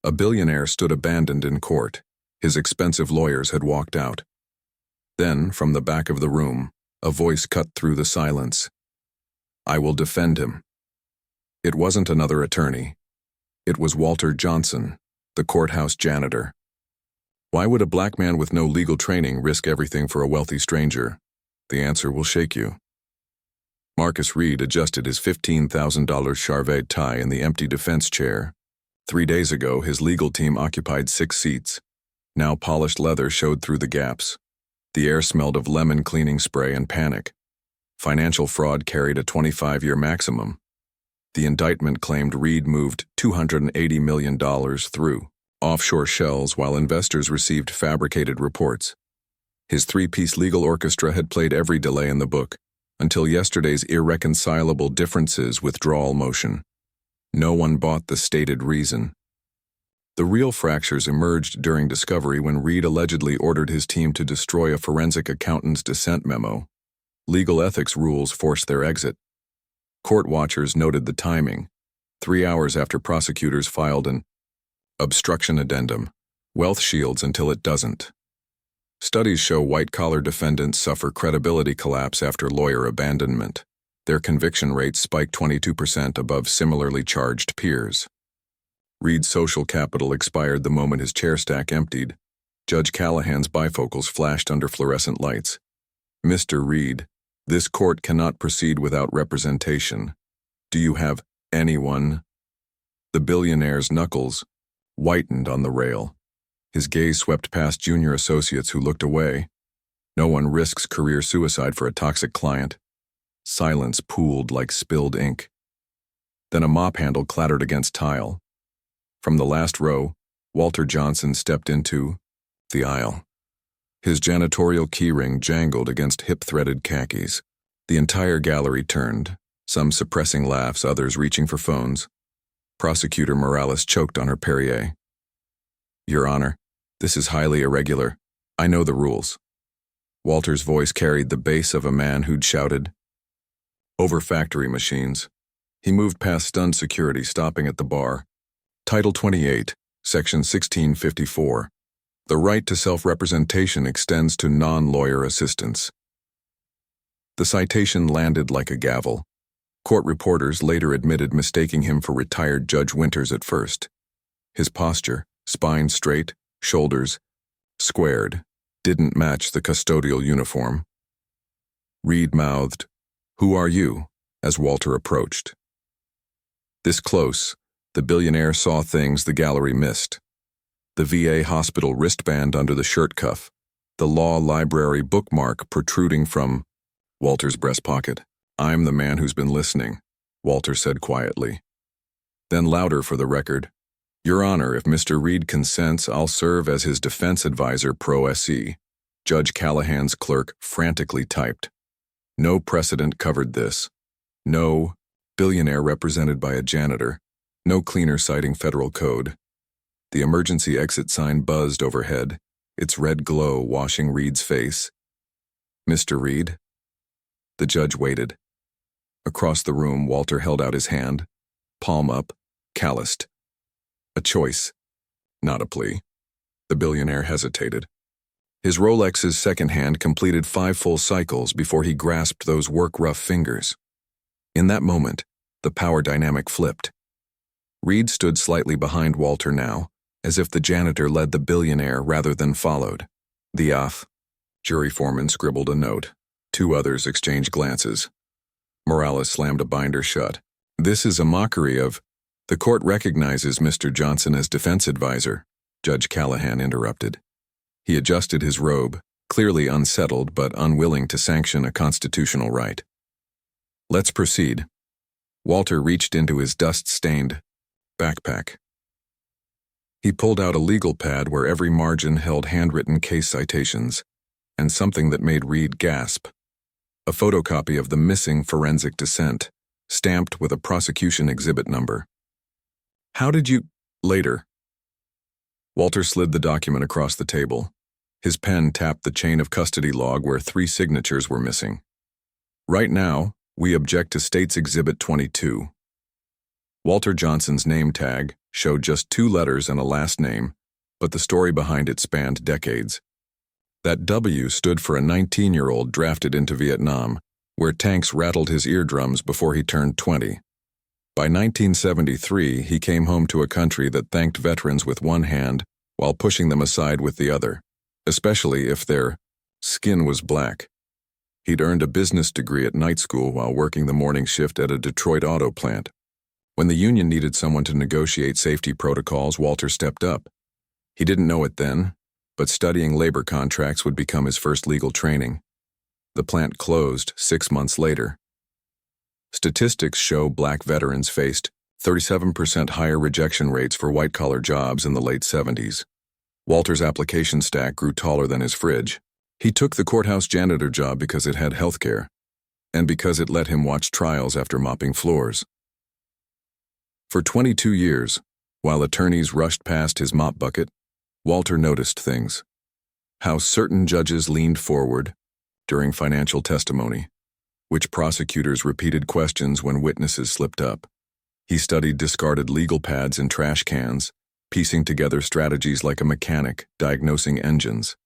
A billionaire stood abandoned in court. His expensive lawyers had walked out. Then, from the back of the room, a voice cut through the silence. "I will defend him." It wasn't another attorney. It was Walter Johnson, the courthouse janitor. Why would a black man with no legal training risk everything for a wealthy stranger? The answer will shake you. Marcus Reed adjusted his $15,000 Charvet tie in the empty defense chair. 3 days ago, his legal team occupied 6 seats. Now polished leather showed through the gaps. The air smelled of lemon cleaning spray and panic. Financial fraud carried a 25-year maximum. The indictment claimed Reed moved $280 million through offshore shells while investors received fabricated reports. His 3-piece legal orchestra had played every delay in the book, until yesterday's irreconcilable differences withdrawal motion. No one bought the stated reason. The real fractures emerged during discovery when Reed allegedly ordered his team to destroy a forensic accountant's dissent memo. Legal ethics rules forced their exit. Court watchers noted the timing. 3 hours after prosecutors filed an obstruction addendum, wealth shields until it doesn't. Studies show white-collar defendants suffer credibility collapse after lawyer abandonment. Their conviction rates spike 22% above similarly charged peers. Reed's social capital expired the moment his chair stack emptied. Judge Callahan's bifocals flashed under fluorescent lights. "Mr. Reed, this court cannot proceed without representation. Do you have anyone?" The billionaire's knuckles whitened on the rail. His gaze swept past junior associates who looked away. No one risks career suicide for a toxic client. Silence pooled like spilled ink. Then a mop handle clattered against tile. From the last row, Walter Johnson stepped into the aisle. His janitorial keyring jangled against hip-threaded khakis. The entire gallery turned, some suppressing laughs, others reaching for phones. Prosecutor Morales choked on her Perrier. "Your Honor, this is highly irregular. I know the rules." Walter's voice carried the bass of a man who'd shouted over factory machines. He moved past stunned security, stopping at the bar. Title 28, Section 1654. The right to self-representation extends to non-lawyer assistants. The citation landed like a gavel. Court reporters later admitted mistaking him for retired Judge Winters at first. His posture, spine straight, shoulders squared, didn't match the custodial uniform. Reed mouthed, "Who are you?" as Walter approached. This close, the billionaire saw things the gallery missed. The VA hospital wristband under the shirt cuff, the law library bookmark protruding from Walter's breast pocket. "I'm the man who's been listening," Walter said quietly. Then louder for the record, "Your Honor, if Mr. Reed consents, I'll serve as his defense advisor pro se." Judge Callahan's clerk frantically typed. No precedent covered this. No billionaire represented by a janitor. No cleaner citing federal code. The emergency exit sign buzzed overhead, its red glow washing Reed's face. "Mr. Reed?" The judge waited. Across the room, Walter held out his hand, palm up, calloused. A choice, not a plea. The billionaire hesitated. His Rolex's second hand completed 5 full cycles before he grasped those work-rough fingers. In that moment, the power dynamic flipped. Reed stood slightly behind Walter now, as if the janitor led the billionaire rather than followed. "The off." Jury foreman scribbled a note. 2 others exchanged glances. Morales slammed a binder shut. "This is a mockery of—" "The court recognizes Mr. Johnson as defense advisor," Judge Callahan interrupted. He adjusted his robe, clearly unsettled but unwilling to sanction a constitutional right. "Let's proceed." Walter reached into his dust-stained backpack. He pulled out a legal pad where every margin held handwritten case citations, and something that made Reed gasp. A photocopy of the missing forensic dissent, stamped with a prosecution exhibit number. "How did you—" "Later." Walter slid the document across the table. His pen tapped the chain of custody log where 3 signatures were missing. "Right now, we object to State's Exhibit 22. Walter Johnson's name tag, showed just 2 letters and a last name, but the story behind it spanned decades. That W stood for a 19-year-old drafted into Vietnam, where tanks rattled his eardrums before he turned 20. By 1973, he came home to a country that thanked veterans with one hand while pushing them aside with the other, especially if their skin was black. He'd earned a business degree at night school while working the morning shift at a Detroit auto plant. When the union needed someone to negotiate safety protocols, Walter stepped up. He didn't know it then, but studying labor contracts would become his first legal training. The plant closed 6 months later. Statistics show black veterans faced 37% higher rejection rates for white-collar jobs in the late 70s. Walter's application stack grew taller than his fridge. He took the courthouse janitor job because it had health care, and because it let him watch trials after mopping floors. For 22 years, while attorneys rushed past his mop bucket, Walter noticed things. How certain judges leaned forward during financial testimony, which prosecutors repeated questions when witnesses slipped up. He studied discarded legal pads in trash cans, piecing together strategies like a mechanic diagnosing engines.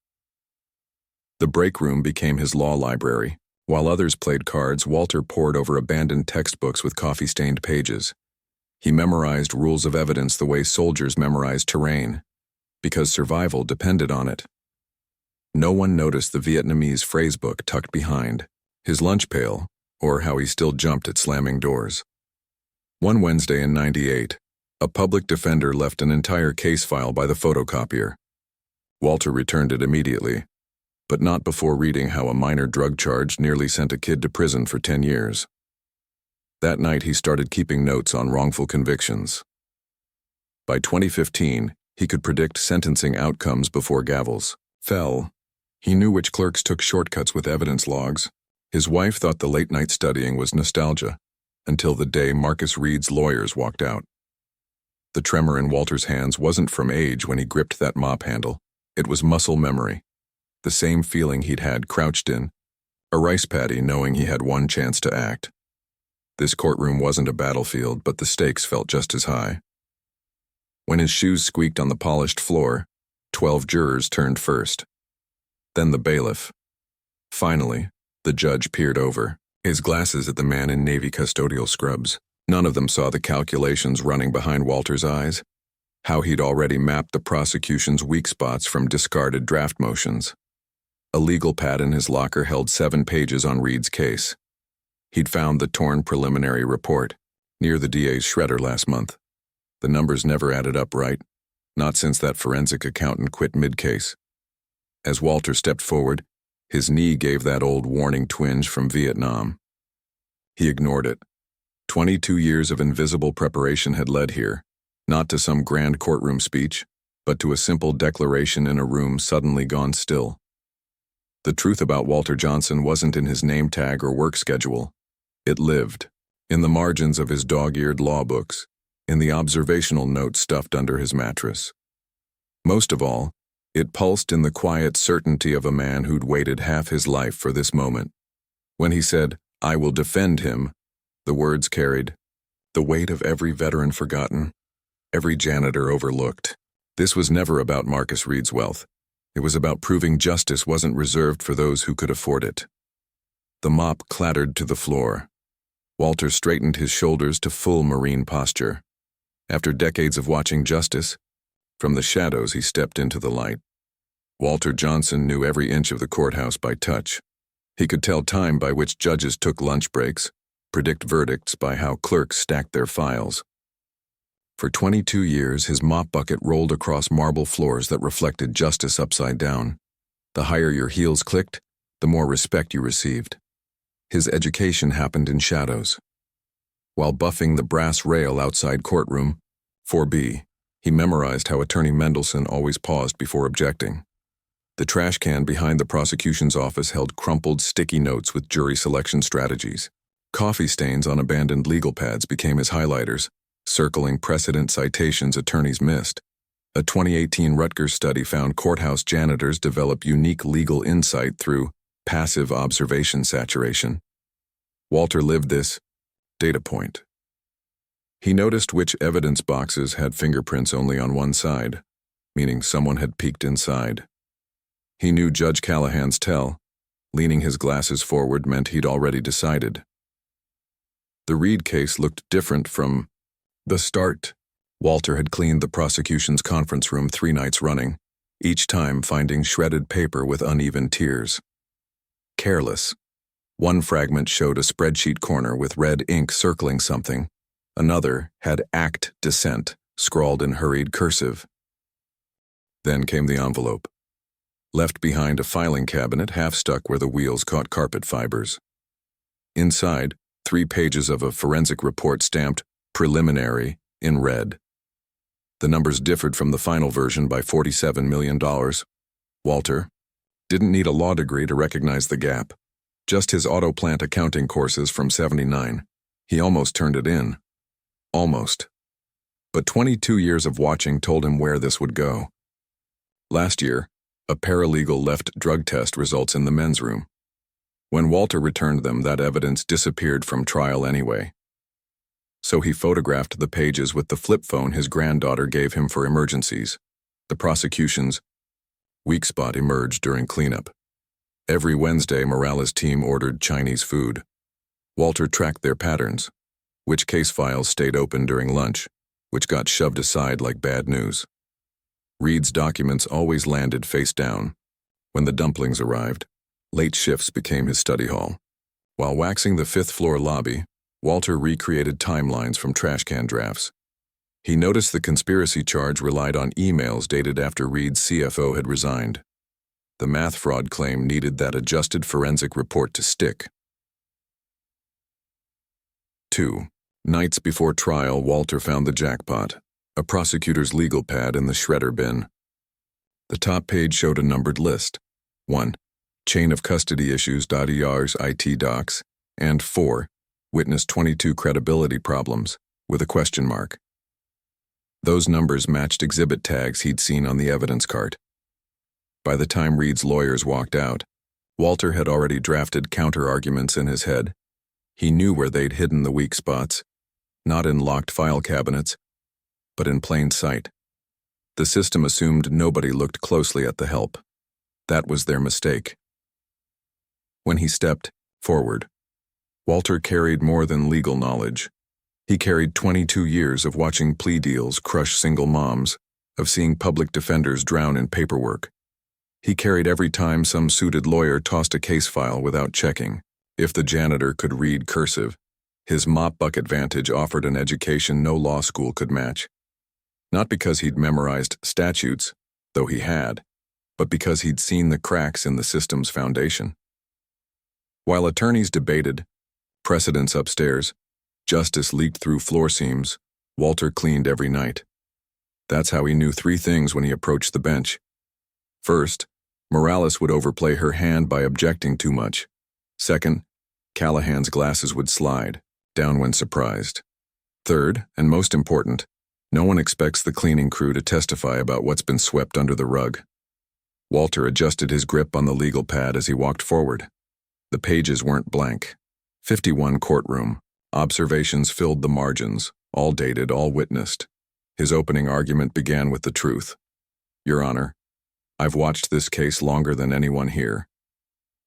The break room became his law library. While others played cards, Walter pored over abandoned textbooks with coffee-stained pages. He memorized rules of evidence the way soldiers memorized terrain, because survival depended on it. No one noticed the Vietnamese phrasebook tucked behind his lunch pail, or how he still jumped at slamming doors. One Wednesday in '98, a public defender left an entire case file by the photocopier. Walter returned it immediately, but not before reading how a minor drug charge nearly sent a kid to prison for 10 years. That night he started keeping notes on wrongful convictions. By 2015, he could predict sentencing outcomes before gavels fell. He knew which clerks took shortcuts with evidence logs. His wife thought the late-night studying was nostalgia, until the day Marcus Reed's lawyers walked out. The tremor in Walter's hands wasn't from age when he gripped that mop handle. It was muscle memory, the same feeling he'd had crouched in a rice paddy knowing he had one chance to act. This courtroom wasn't a battlefield, but the stakes felt just as high. When his shoes squeaked on the polished floor, 12 jurors turned first. Then the bailiff. Finally, the judge peered over, his glasses at the man in navy custodial scrubs. None of them saw the calculations running behind Walter's eyes, how he'd already mapped the prosecution's weak spots from discarded draft motions. A legal pad in his locker held 7 pages on Reed's case. He'd found the torn preliminary report near the DA's shredder last month. The numbers never added up right, not since that forensic accountant quit mid-case. As Walter stepped forward, his knee gave that old warning twinge from Vietnam. He ignored it. 22 years of invisible preparation had led here, not to some grand courtroom speech, but to a simple declaration in a room suddenly gone still. The truth about Walter Johnson wasn't in his name tag or work schedule. It lived in the margins of his dog-eared law books, in the observational notes stuffed under his mattress. Most of all, it pulsed in the quiet certainty of a man who'd waited half his life for this moment. When he said, "I will defend him," the words carried the weight of every veteran forgotten, every janitor overlooked. This was never about Marcus Reed's wealth. It was about proving justice wasn't reserved for those who could afford it. The mop clattered to the floor. Walter straightened his shoulders to full Marine posture. After decades of watching justice, from the shadows he stepped into the light. Walter Johnson knew every inch of the courthouse by touch. He could tell time by which judges took lunch breaks, predict verdicts by how clerks stacked their files. For 22 years, his mop bucket rolled across marble floors that reflected justice upside down. The higher your heels clicked, the more respect you received. His education happened in shadows. While buffing the brass rail outside courtroom 4B, he memorized how Attorney Mendelsohn always paused before objecting. The trash can behind the prosecution's office held crumpled, sticky notes with jury selection strategies. Coffee stains on abandoned legal pads became his highlighters, circling precedent citations attorneys missed. A 2018 Rutgers study found courthouse janitors develop unique legal insight through passive observation saturation. Walter lived this data point. He noticed which evidence boxes had fingerprints only on one side, meaning someone had peeked inside. He knew Judge Callahan's tell. Leaning his glasses forward meant he'd already decided. The Reed case looked different from the start. Walter had cleaned the prosecution's conference room 3 nights running, each time finding shredded paper with uneven tiers. Careless. One fragment showed a spreadsheet corner with red ink circling something. Another had "Act Dissent" scrawled in hurried cursive. Then came the envelope. Left behind a filing cabinet half stuck where the wheels caught carpet fibers. Inside, 3 pages of a forensic report stamped "Preliminary" in red. The numbers differed from the final version by $47 million. Walter didn't need a law degree to recognize the gap. Just his auto plant accounting courses from '79. He almost turned it in. Almost. But 22 years of watching told him where this would go. Last year, a paralegal left drug test results in the men's room. When Walter returned them, that evidence disappeared from trial anyway. So he photographed the pages with the flip phone his granddaughter gave him for emergencies. The prosecution's weak spot emerged during cleanup. Every Wednesday, Morales' team ordered Chinese food. Walter tracked their patterns, which case files stayed open during lunch, which got shoved aside like bad news. Reed's documents always landed face down. When the dumplings arrived, late shifts became his study hall. While waxing the 5th-floor lobby, Walter recreated timelines from trash can drafts. He noticed the conspiracy charge relied on emails dated after Reed's CFO had resigned. The math fraud claim needed that adjusted forensic report to stick. 2 nights before trial, Walter found the jackpot, a prosecutor's legal pad in the shredder bin. The top page showed a numbered list. 1. Chain of custody issues. ER's IT docs. And 4. Witness 22 credibility problems, with a question mark. Those numbers matched exhibit tags he'd seen on the evidence cart. By the time Reed's lawyers walked out, Walter had already drafted counter-arguments in his head. He knew where they'd hidden the weak spots, not in locked file cabinets, but in plain sight. The system assumed nobody looked closely at the help. That was their mistake. When he stepped forward, Walter carried more than legal knowledge. He carried 22 years of watching plea deals crush single moms, of seeing public defenders drown in paperwork. He carried every time some suited lawyer tossed a case file without checking if the janitor could read cursive. His mop bucket vantage offered an education no law school could match. Not because he'd memorized statutes, though he had, but because he'd seen the cracks in the system's foundation. While attorneys debated, precedents upstairs, justice leaked through floor seams, Walter cleaned every night. That's how he knew 3 things when he approached the bench. First, Morales would overplay her hand by objecting too much. Second, Callahan's glasses would slide, down when surprised. Third, and most important, no one expects the cleaning crew to testify about what's been swept under the rug. Walter adjusted his grip on the legal pad as he walked forward. The pages weren't blank. 51 courtroom. Observations filled the margins, all dated, all witnessed. His opening argument began with the truth. "Your Honor, I've watched this case longer than anyone here."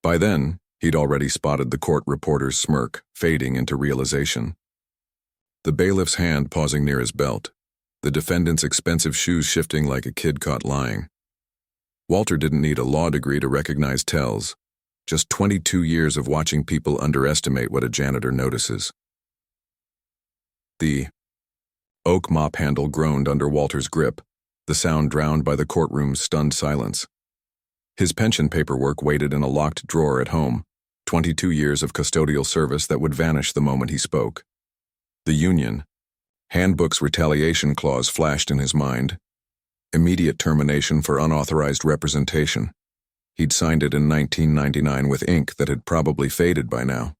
By then, he'd already spotted the court reporter's smirk fading into realization. The bailiff's hand pausing near his belt, the defendant's expensive shoes shifting like a kid caught lying. Walter didn't need a law degree to recognize tells, just 22 years of watching people underestimate what a janitor notices. The oak mop handle groaned under Walter's grip, the sound drowned by the courtroom's stunned silence. His pension paperwork waited in a locked drawer at home, 22 years of custodial service that would vanish the moment he spoke. The union handbook's retaliation clause flashed in his mind. Immediate termination for unauthorized representation. He'd signed it in 1999 with ink that had probably faded by now.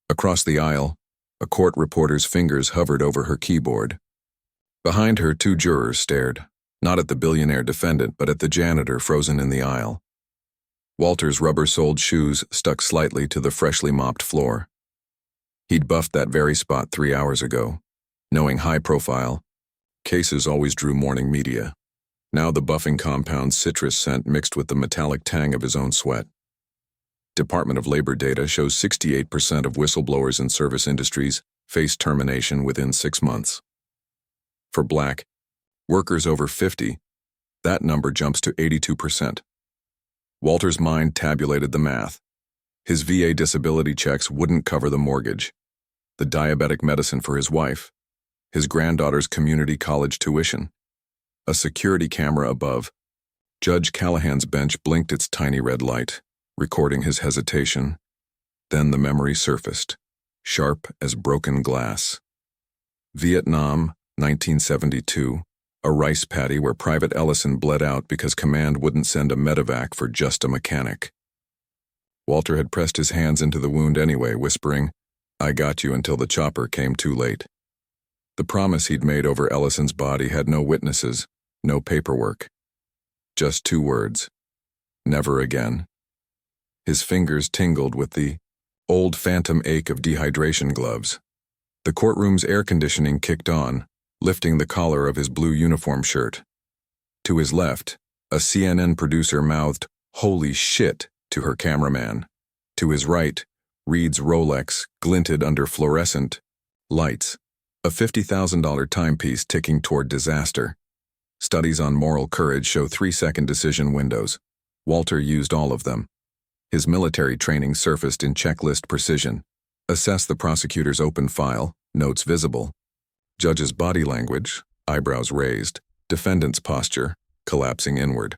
Across the aisle, a court reporter's fingers hovered over her keyboard. Behind her, 2 jurors stared, not at the billionaire defendant, but at the janitor frozen in the aisle. Walter's rubber-soled shoes stuck slightly to the freshly mopped floor. He'd buffed that very spot 3 hours ago, Knowing high-profile cases always drew morning media. Now the buffing compound's citrus scent mixed with the metallic tang of his own sweat. Department of Labor data shows 68% of whistleblowers in service industries face termination within 6 months. For Black workers over 50, that number jumps to 82%. Walter's mind tabulated the math. His VA disability checks wouldn't cover the mortgage, the diabetic medicine for his wife, his granddaughter's community college tuition. A security camera above. Judge Callahan's bench blinked its tiny red light, recording his hesitation. Then the memory surfaced, sharp as broken glass. Vietnam, 1972, a rice paddy where Private Ellison bled out because command wouldn't send a medevac for just a mechanic. Walter had pressed his hands into the wound anyway, whispering, "I got you," until the chopper came too late. The promise he'd made over Ellison's body had no witnesses, no paperwork. Just 2 words. Never again. His fingers tingled with the old phantom ache of dehydration gloves. The courtroom's air conditioning kicked on, lifting the collar of his blue uniform shirt. To his left, a CNN producer mouthed, "Holy shit," to her cameraman. To his right, Reed's Rolex glinted under fluorescent lights, a $50,000 timepiece ticking toward disaster. Studies on moral courage show 3-second decision windows. Walter used all of them. His military training surfaced in checklist precision. Assess the prosecutor's open file, notes visible. Judge's body language, eyebrows raised. Defendant's posture, collapsing inward.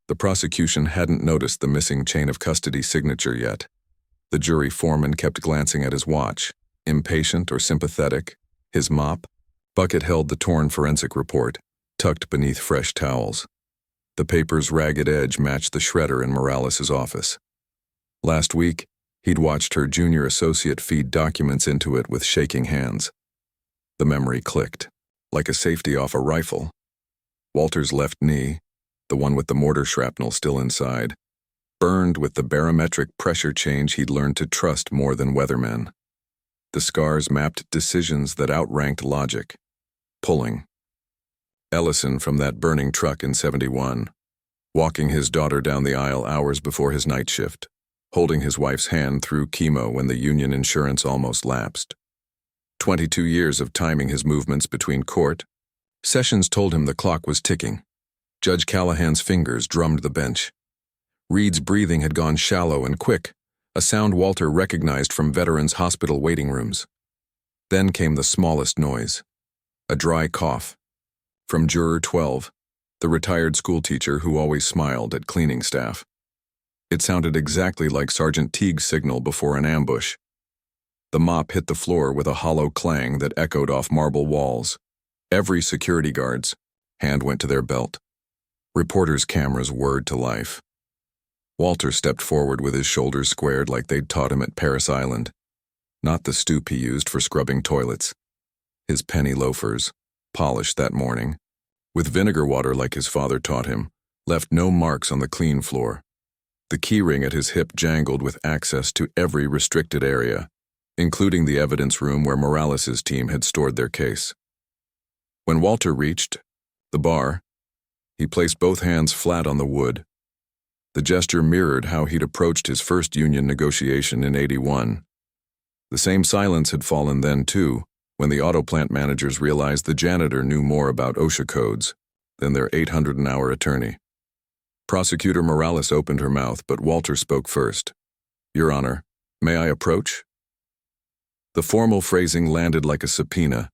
The prosecution hadn't noticed the missing chain of custody signature yet. The jury foreman kept glancing at his watch, impatient or sympathetic. His mop bucket held the torn forensic report, tucked beneath fresh towels. The paper's ragged edge matched the shredder in Morales' office. Last week, he'd watched her junior associate feed documents into it with shaking hands. The memory clicked, like a safety off a rifle. Walter's left knee, the one with the mortar shrapnel still inside, burned with the barometric pressure change he'd learned to trust more than weathermen. The scars mapped decisions that outranked logic. Pulling. Ellison from that burning truck in 71, walking his daughter down the aisle hours before his night shift, holding his wife's hand through chemo when the union insurance almost lapsed. 22 years of timing his movements between court. Sessions told him the clock was ticking. Judge Callahan's fingers drummed the bench. Reed's breathing had gone shallow and quick, a sound Walter recognized from veterans' hospital waiting rooms. Then came the smallest noise, a dry cough. From Juror 12, the retired schoolteacher who always smiled at cleaning staff. It sounded exactly like Sergeant Teague's signal before an ambush. The mop hit the floor with a hollow clang that echoed off marble walls. Every security guard's hand went to their belt. Reporters' cameras whirred to life. Walter stepped forward with his shoulders squared like they'd taught him at Paris Island. Not the stoop he used for scrubbing toilets. His penny loafers, polished that morning, with vinegar water like his father taught him, left no marks on the clean floor. The keyring at his hip jangled with access to every restricted area, including the evidence room where Morales' team had stored their case. When Walter reached the bar, he placed both hands flat on the wood. The gesture mirrored how he'd approached his first union negotiation in 81. The same silence had fallen then, too, when the auto plant managers realized the janitor knew more about OSHA codes than their 800-an-hour attorney. Prosecutor Morales opened her mouth, but Walter spoke first. "Your Honor, may I approach?" The formal phrasing landed like a subpoena.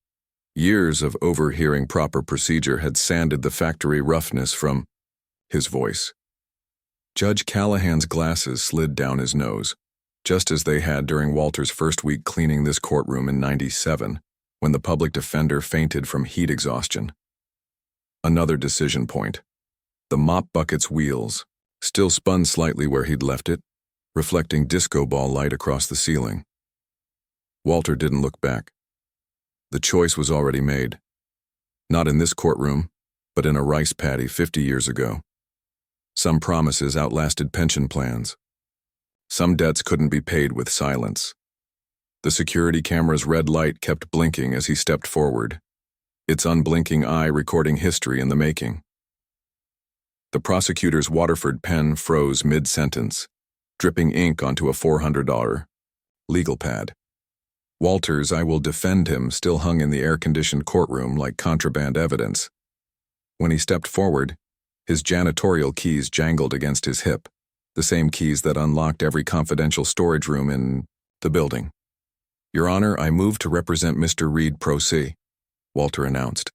Years of overhearing proper procedure had sanded the factory roughness from his voice. Judge Callahan's glasses slid down his nose, just as they had during Walter's first week cleaning this courtroom in 97, when the public defender fainted from heat exhaustion. Another decision point. The mop bucket's wheels still spun slightly where he'd left it, reflecting disco ball light across the ceiling. Walter didn't look back. The choice was already made. Not in this courtroom, but in a rice paddy 50 years ago. Some promises outlasted pension plans. Some debts couldn't be paid with silence. The security camera's red light kept blinking as he stepped forward, its unblinking eye recording history in the making. The prosecutor's Waterford pen froze mid-sentence, dripping ink onto a $400 legal pad. Walter's "I will defend him" still hung in the air-conditioned courtroom like contraband evidence. When he stepped forward, his janitorial keys jangled against his hip, the same keys that unlocked every confidential storage room in the building. "Your Honor, I move to represent Mr. Reed pro se," Walter announced.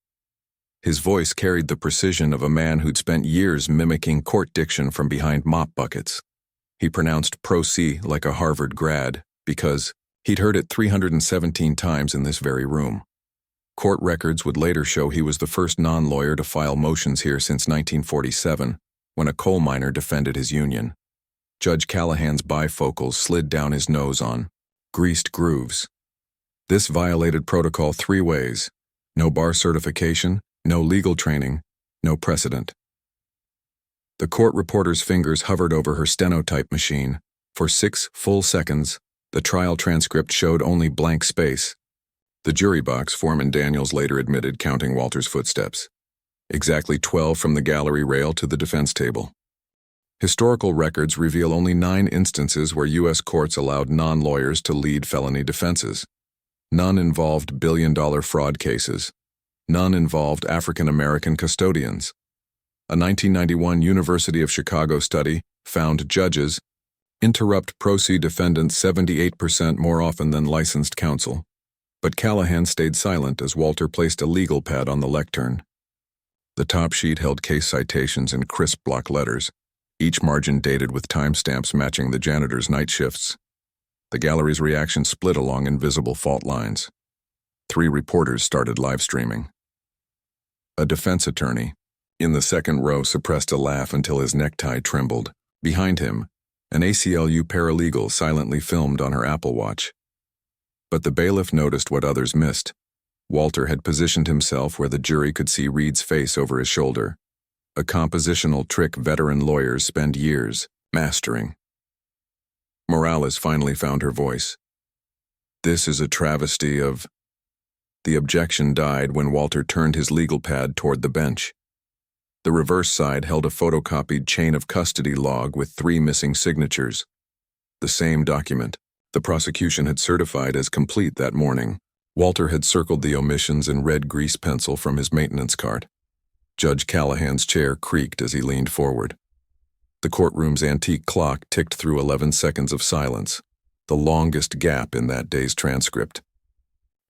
His voice carried the precision of a man who'd spent years mimicking court diction from behind mop buckets. He pronounced pro se like a Harvard grad because he'd heard it 317 times in this very room. Court records would later show he was the first non-lawyer to file motions here since 1947, when a coal miner defended his union. Judge Callahan's bifocals slid down his nose on greased grooves. This violated protocol 3 ways: no bar certification, no legal training, no precedent. The court reporter's fingers hovered over her stenotype machine. For 6 full seconds, the trial transcript showed only blank space. The jury box, Foreman Daniels later admitted, counting Walter's footsteps. Exactly 12 from the gallery rail to the defense table. Historical records reveal only 9 instances where U.S. courts allowed non-lawyers to lead felony defenses. None involved billion-dollar fraud cases. None involved African-American custodians. A 1991 University of Chicago study found judges interrupt pro se defendants 78% more often than licensed counsel. But Callahan stayed silent as Walter placed a legal pad on the lectern. The top sheet held case citations in crisp block letters, each margin dated with timestamps matching the janitor's night shifts. The gallery's reaction split along invisible fault lines. 3 reporters started live streaming. A defense attorney, in the second row, suppressed a laugh until his necktie trembled. Behind him, an ACLU paralegal silently filmed on her Apple Watch. But the bailiff noticed what others missed. Walter had positioned himself where the jury could see Reed's face over his shoulder, a compositional trick veteran lawyers spend years mastering. Morales finally found her voice. "This is a travesty of..." The objection died when Walter turned his legal pad toward the bench. The reverse side held a photocopied chain of custody log with 3 missing signatures. The same document the prosecution had certified as complete that morning. Walter had circled the omissions in red grease pencil from his maintenance cart. Judge Callahan's chair creaked as he leaned forward. The courtroom's antique clock ticked through 11 seconds of silence, the longest gap in that day's transcript.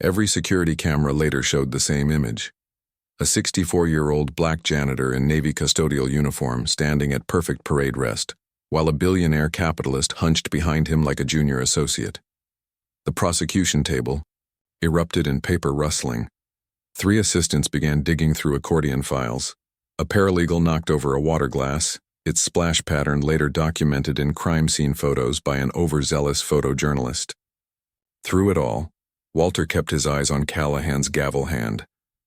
Every security camera later showed the same image. A 64-year-old black janitor in Navy custodial uniform standing at perfect parade rest, while a billionaire capitalist hunched behind him like a junior associate. The prosecution table erupted in paper rustling. 3 assistants began digging through accordion files. A paralegal knocked over a water glass, its splash pattern later documented in crime scene photos by an overzealous photojournalist. Through it all, Walter kept his eyes on Callahan's gavel hand,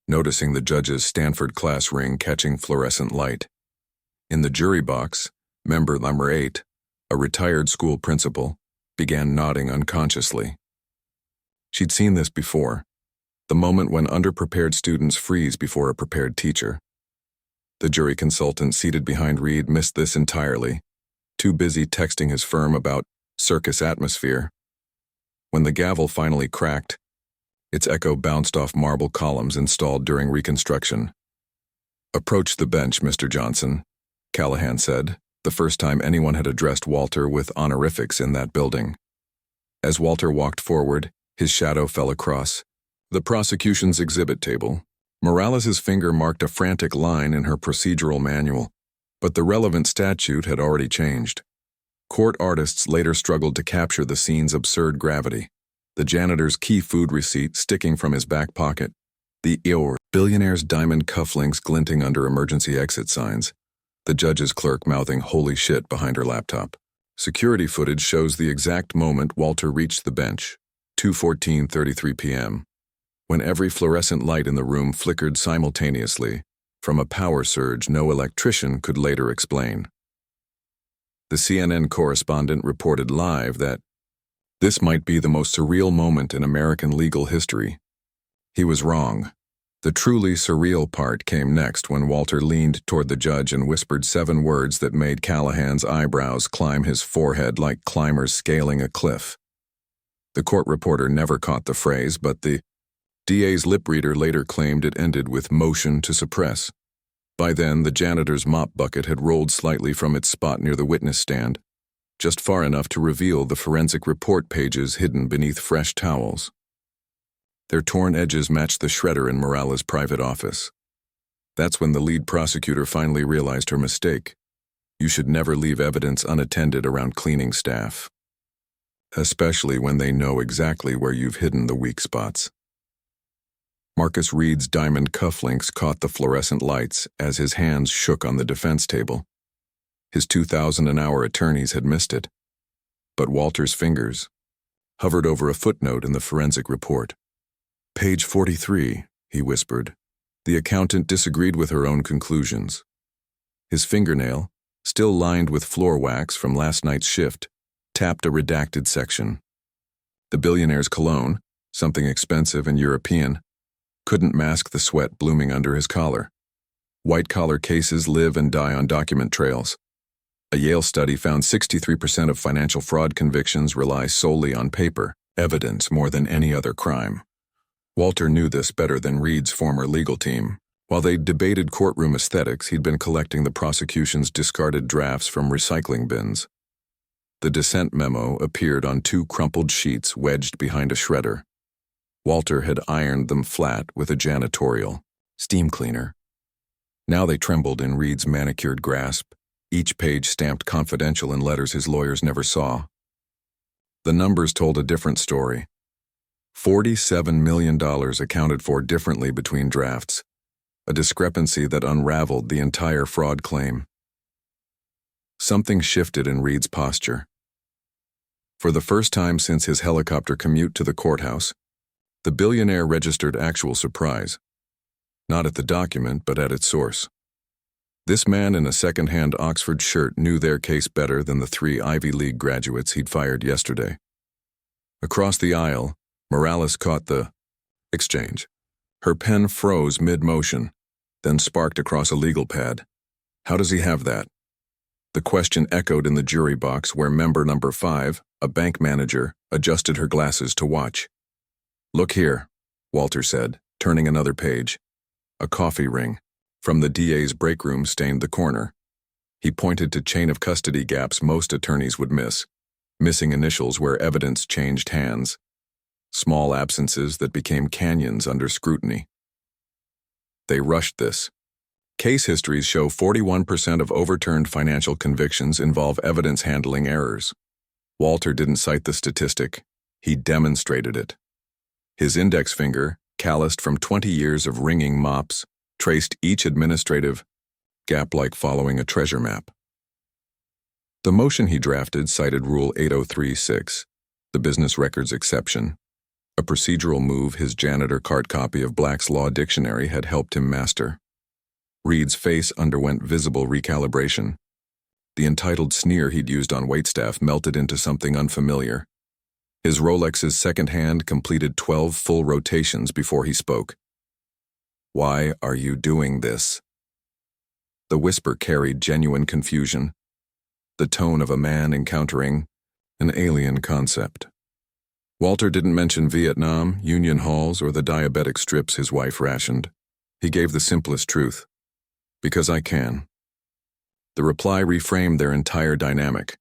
noticing the judge's Stanford class ring catching fluorescent light. In the jury box, member number 8, a retired school principal, began nodding unconsciously. She'd seen this before, the moment when underprepared students freeze before a prepared teacher. The jury consultant seated behind Reed missed this entirely, too busy texting his firm about circus atmosphere. When the gavel finally cracked, its echo bounced off marble columns installed during Reconstruction. "Approach the bench, Mr. Johnson," Callahan said, the first time anyone had addressed Walter with honorifics in that building. As Walter walked forward, his shadow fell across the prosecution's exhibit table. Morales's finger marked a frantic line in her procedural manual, but the relevant statute had already changed. Court artists later struggled to capture the scene's absurd gravity. The janitor's key food receipt sticking from his back pocket, the billionaire's diamond cufflinks glinting under emergency exit signs, the judge's clerk mouthing "holy shit" behind her laptop. Security footage shows the exact moment Walter reached the bench, 2:14:33 p.m., when every fluorescent light in the room flickered simultaneously, from a power surge no electrician could later explain. The CNN correspondent reported live that this might be the most surreal moment in American legal history. He was wrong. The truly surreal part came next when Walter leaned toward the judge and whispered 7 words that made Callahan's eyebrows climb his forehead like climbers scaling a cliff. The court reporter never caught the phrase, but the DA's lip reader later claimed it ended with motion to suppress. By then, the janitor's mop bucket had rolled slightly from its spot near the witness stand, just far enough to reveal the forensic report pages hidden beneath fresh towels. Their torn edges matched the shredder in Morales' private office. That's when the lead prosecutor finally realized her mistake. You should never leave evidence unattended around cleaning staff, especially when they know exactly where you've hidden the weak spots. Marcus Reed's diamond cufflinks caught the fluorescent lights as his hands shook on the defense table. His 2,000 an hour attorneys had missed it. But Walter's fingers hovered over a footnote in the forensic report. Page 43, he whispered. The accountant disagreed with her own conclusions. His fingernail, still lined with floor wax from last night's shift, tapped a redacted section. The Billionaire's cologne, something expensive and European, couldn't mask the sweat blooming under his collar. White-collar cases live and die on document trails. A Yale study found 63% of financial fraud convictions rely solely on paper evidence more than any other crime. Walter knew this better than Reed's former legal team. While they debated courtroom aesthetics, he'd been collecting the prosecution's discarded drafts from recycling bins. The dissent memo appeared on 2 crumpled sheets wedged behind a shredder. Walter had ironed them flat with a janitorial steam cleaner. Now they trembled in Reed's manicured grasp, each page stamped confidential in letters his lawyers never saw. The numbers told a different story. $47 million accounted for differently between drafts, a discrepancy that unraveled the entire fraud claim. Something shifted in Reed's posture. For the first time since his helicopter commute to the courthouse, the billionaire registered actual surprise, not at the document but at its source. This man in a second-hand Oxford shirt knew their case better than the 3 Ivy League graduates he'd fired yesterday. Across the aisle, Morales caught the exchange. Her pen froze mid-motion, then sparked across a legal pad. How does he have that? The question echoed in the jury box where member number 5, a bank manager, adjusted her glasses to watch. Look here, Walter said, turning another page. A coffee ring from the DA's break room stained the corner. He pointed to chain of custody gaps most attorneys would miss, missing initials where evidence changed hands. Small absences that became canyons under scrutiny. They rushed this. Case histories show 41% of overturned financial convictions involve evidence handling errors. Walter didn't cite the statistic, he demonstrated it. His index finger, calloused from 20 years of wringing mops, traced each administrative gap like following a treasure map. The motion he drafted cited Rule 803-6, the business records exception, a procedural move his janitor cart copy of Black's Law Dictionary had helped him master. Reed's face underwent visible recalibration. The entitled sneer he'd used on waitstaff melted into something unfamiliar. His Rolex's second hand completed 12 full rotations before he spoke. Why are you doing this? The whisper carried genuine confusion, the tone of a man encountering an alien concept. Walter didn't mention Vietnam, union halls, or the diabetic strips his wife rationed. He gave the simplest truth. Because I can. The reply reframed their entire dynamic.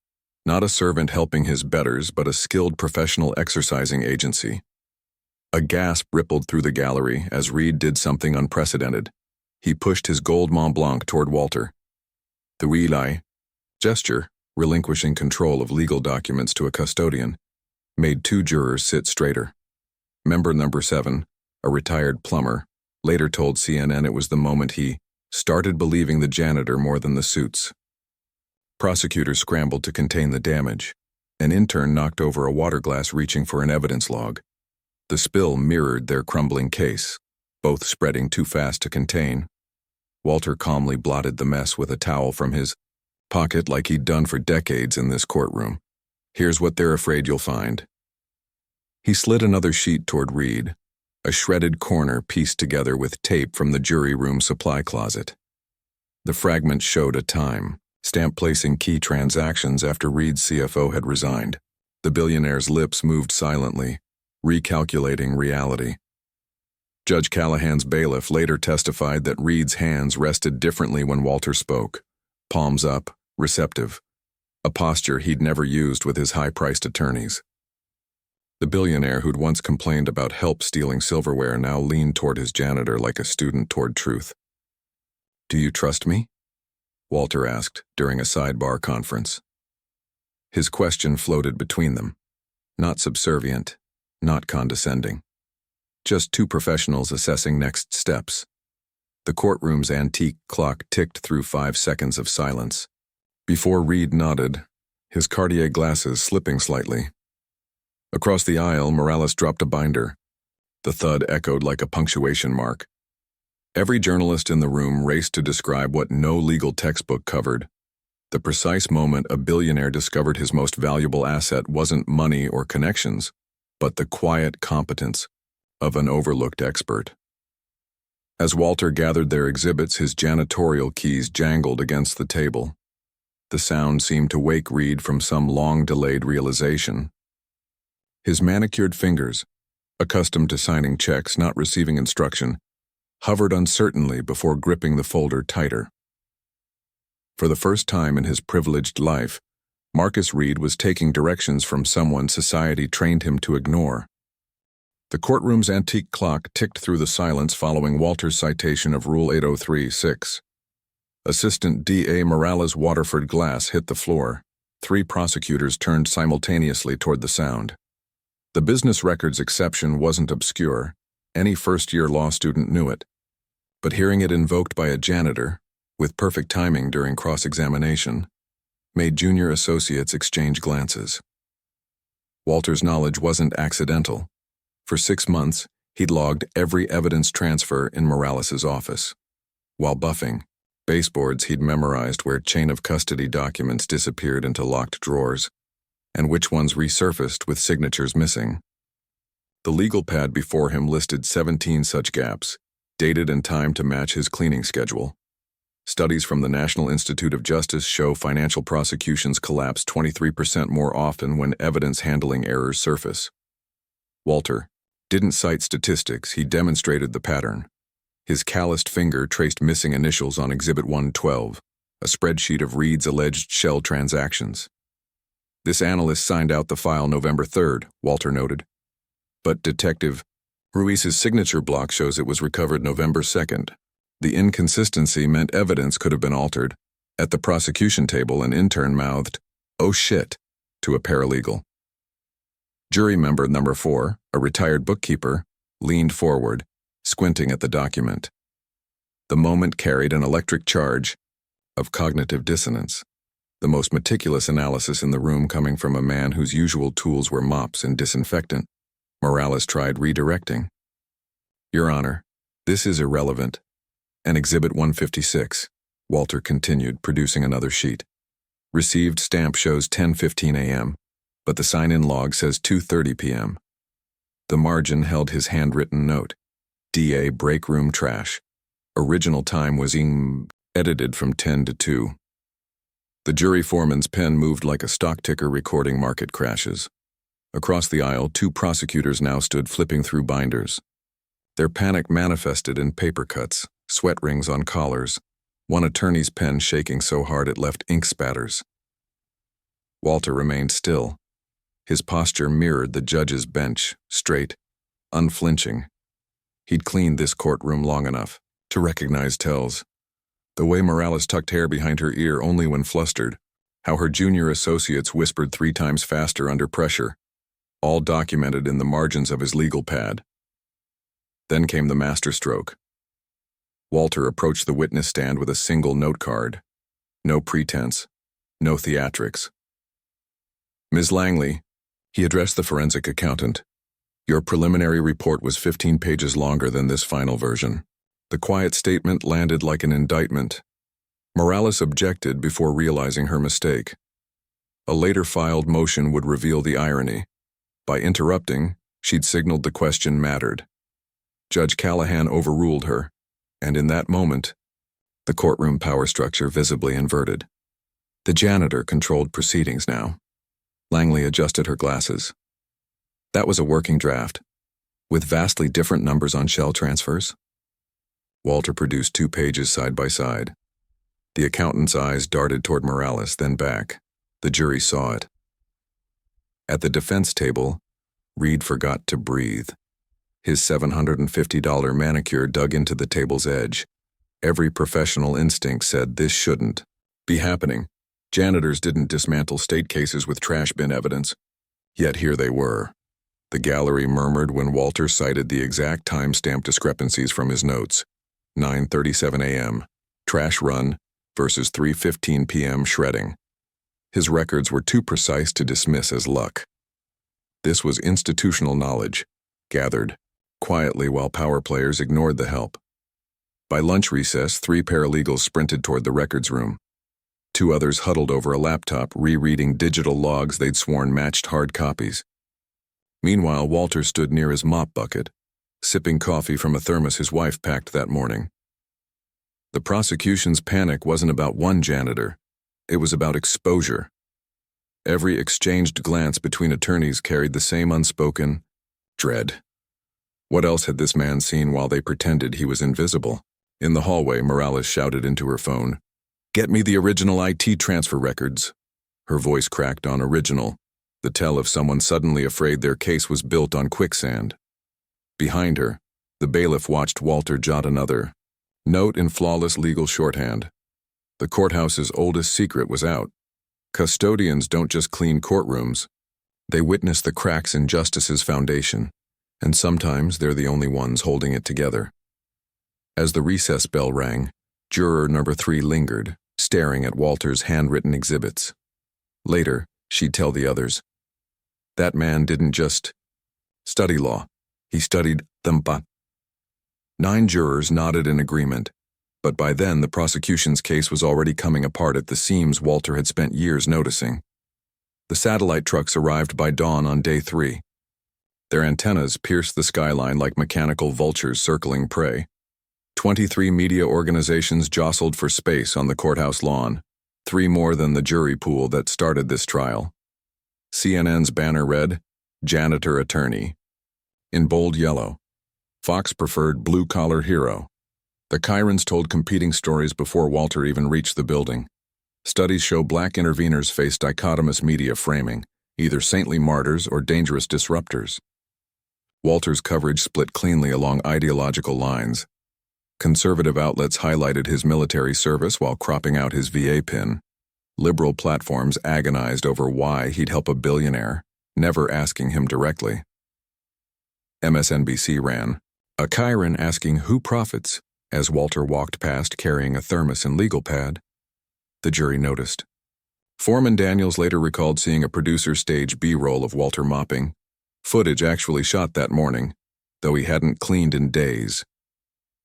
Not a servant helping his betters, but a skilled professional exercising agency. A gasp rippled through the gallery as Reed did something unprecedented. He pushed his gold Mont Blanc toward Walter. The relay gesture, relinquishing control of legal documents to a custodian, made 2 jurors sit straighter. Member number 7, a retired plumber, later told CNN it was the moment he started believing the janitor more than the suits. Prosecutors scrambled to contain the damage. An intern knocked over a water glass reaching for an evidence log. The spill mirrored their crumbling case, both spreading too fast to contain. Walter calmly blotted the mess with a towel from his pocket like he'd done for decades in this courtroom. Here's what they're afraid you'll find. He slid another sheet toward Reed. a shredded corner pieced together with tape from the jury room supply closet. The fragment showed a time stamp placing key transactions after Reed's CFO had resigned. The billionaire's lips moved silently, recalculating reality. Judge Callahan's bailiff later testified that Reed's hands rested differently when Walter spoke, palms up, receptive, a posture he'd never used with his high-priced attorneys. The billionaire who'd once complained about help stealing silverware now leaned toward his janitor like a student toward truth. "Do you trust me?" Walter asked during a sidebar conference. His question floated between them, not subservient, not condescending. Just two professionals assessing next steps. The courtroom's antique clock ticked through 5 seconds of silence. Before Reed nodded, his Cartier glasses slipping slightly. Across the aisle, Morales dropped a binder. The thud echoed like a punctuation mark. Every journalist in the room raced to describe what no legal textbook covered. The precise moment a billionaire discovered his most valuable asset wasn't money or connections, but the quiet competence of an overlooked expert. As Walter gathered their exhibits, his janitorial keys jangled against the table. The sound seemed to wake Reed from some long-delayed realization. His manicured fingers, accustomed to signing checks, not receiving instruction, hovered uncertainly before gripping the folder tighter. For the first time in his privileged life, Marcus Reed was taking directions from someone society trained him to ignore. The courtroom's antique clock ticked through the silence following Walter's citation of Rule 803-6. Assistant D.A. Morales' Waterford glass hit the floor. 3 prosecutors turned simultaneously toward the sound. The business records exception wasn't obscure. Any first-year law student knew it. But hearing it invoked by a janitor, with perfect timing during cross-examination, made junior associates exchange glances. Walter's knowledge wasn't accidental. For 6 months, he'd logged every evidence transfer in Morales' office. While buffing, baseboards he'd memorized where chain of custody documents disappeared into locked drawers, and which ones resurfaced with signatures missing. The legal pad before him listed 17 such gaps, dated and timed to match his cleaning schedule. Studies from the National Institute of Justice show financial prosecutions collapse 23% more often when evidence handling errors surface. Walter didn't cite statistics, he demonstrated the pattern. His calloused finger traced missing initials on Exhibit 112, a spreadsheet of Reed's alleged shell transactions. "This analyst signed out the file November 3rd, Walter noted. But Detective Ruiz's signature block shows it was recovered November 2nd. The inconsistency meant evidence could have been altered. At the prosecution table, an intern mouthed, "Oh shit," to a paralegal. Jury member number 4, a retired bookkeeper, leaned forward, squinting at the document. The moment carried an electric charge of cognitive dissonance, the most meticulous analysis in the room coming from a man whose usual tools were mops and disinfectant. Morales tried redirecting. "Your Honor, this is irrelevant." And Exhibit 156, Walter continued, producing another sheet. Received stamp shows 10:15 a.m., but the sign-in log says 2:30 p.m. The margin held his handwritten note. DA break room trash. Original time was edited from 10 to 2. The jury foreman's pen moved like a stock ticker recording market crashes. Across the aisle, 2 prosecutors now stood flipping through binders. Their panic manifested in paper cuts, sweat rings on collars, one attorney's pen shaking so hard it left ink spatters. Walter remained still. His posture mirrored the judge's bench, straight, unflinching. He'd cleaned this courtroom long enough to recognize tells. The way Morales tucked hair behind her ear only when flustered, how her junior associates whispered 3 times faster under pressure, all documented in the margins of his legal pad. Then came the masterstroke. Walter approached the witness stand with a single note card. No pretense, no theatrics. "Ms. Langley," he addressed the forensic accountant, "your preliminary report was 15 pages longer than this final version." The quiet statement landed like an indictment. Morales objected before realizing her mistake. A later filed motion would reveal the irony. By interrupting, she'd signaled the question mattered. Judge Callahan overruled her, and in that moment, the courtroom power structure visibly inverted. The janitor controlled proceedings now. Langley adjusted her glasses. That was a working draft, with vastly different numbers on shell transfers. Walter produced 2 pages side by side. The accountant's eyes darted toward Morales, then back. The jury saw it. At the defense table, Reed forgot to breathe. His $750 manicure dug into the table's edge. Every professional instinct said this shouldn't be happening. Janitors didn't dismantle state cases with trash bin evidence. Yet here they were. The gallery murmured when Walter cited the exact timestamp discrepancies from his notes. 9:37 a.m. trash run versus 3:15 p.m. shredding. His records were too precise to dismiss as luck. This was institutional knowledge, gathered quietly while power players ignored the help. By lunch recess, 3 paralegals sprinted toward the records room. 2 others huddled over a laptop, rereading digital logs they'd sworn matched hard copies. Meanwhile, Walter stood near his mop bucket, sipping coffee from a thermos his wife packed that morning. The prosecution's panic wasn't about one janitor. It was about exposure. Every exchanged glance between attorneys carried the same unspoken dread. What else had this man seen while they pretended he was invisible? In the hallway, Morales shouted into her phone, "Get me the original IT transfer records." Her voice cracked on original, the tell of someone suddenly afraid their case was built on quicksand. Behind her, the bailiff watched Walter jot another note in flawless legal shorthand. The courthouse's oldest secret was out. Custodians don't just clean courtrooms. They witness the cracks in justice's foundation, and sometimes they're the only ones holding it together. As the recess bell rang, juror number 3 lingered, staring at Walter's handwritten exhibits. Later, she'd tell the others, "That man didn't just study law. He studied them." 9 jurors nodded in agreement, but by then the prosecution's case was already coming apart at the seams Walter had spent years noticing. The satellite trucks arrived by dawn on day 3. Their antennas pierced the skyline like mechanical vultures circling prey. 23 media organizations jostled for space on the courthouse lawn, 3 more than the jury pool that started this trial. CNN's banner read, "Janitor Attorney." In bold yellow, Fox preferred "Blue-Collar Hero." The Chirons told competing stories before Walter even reached the building. Studies show black interveners face dichotomous media framing, either saintly martyrs or dangerous disruptors. Walter's coverage split cleanly along ideological lines. Conservative outlets highlighted his military service while cropping out his VA pin. Liberal platforms agonized over why he'd help a billionaire, never asking him directly. MSNBC ran, "A Chiron asking who profits," as Walter walked past carrying a thermos and legal pad. The jury noticed. Foreman Daniels later recalled seeing a producer stage B-roll of Walter mopping. Footage actually shot that morning, though he hadn't cleaned in days.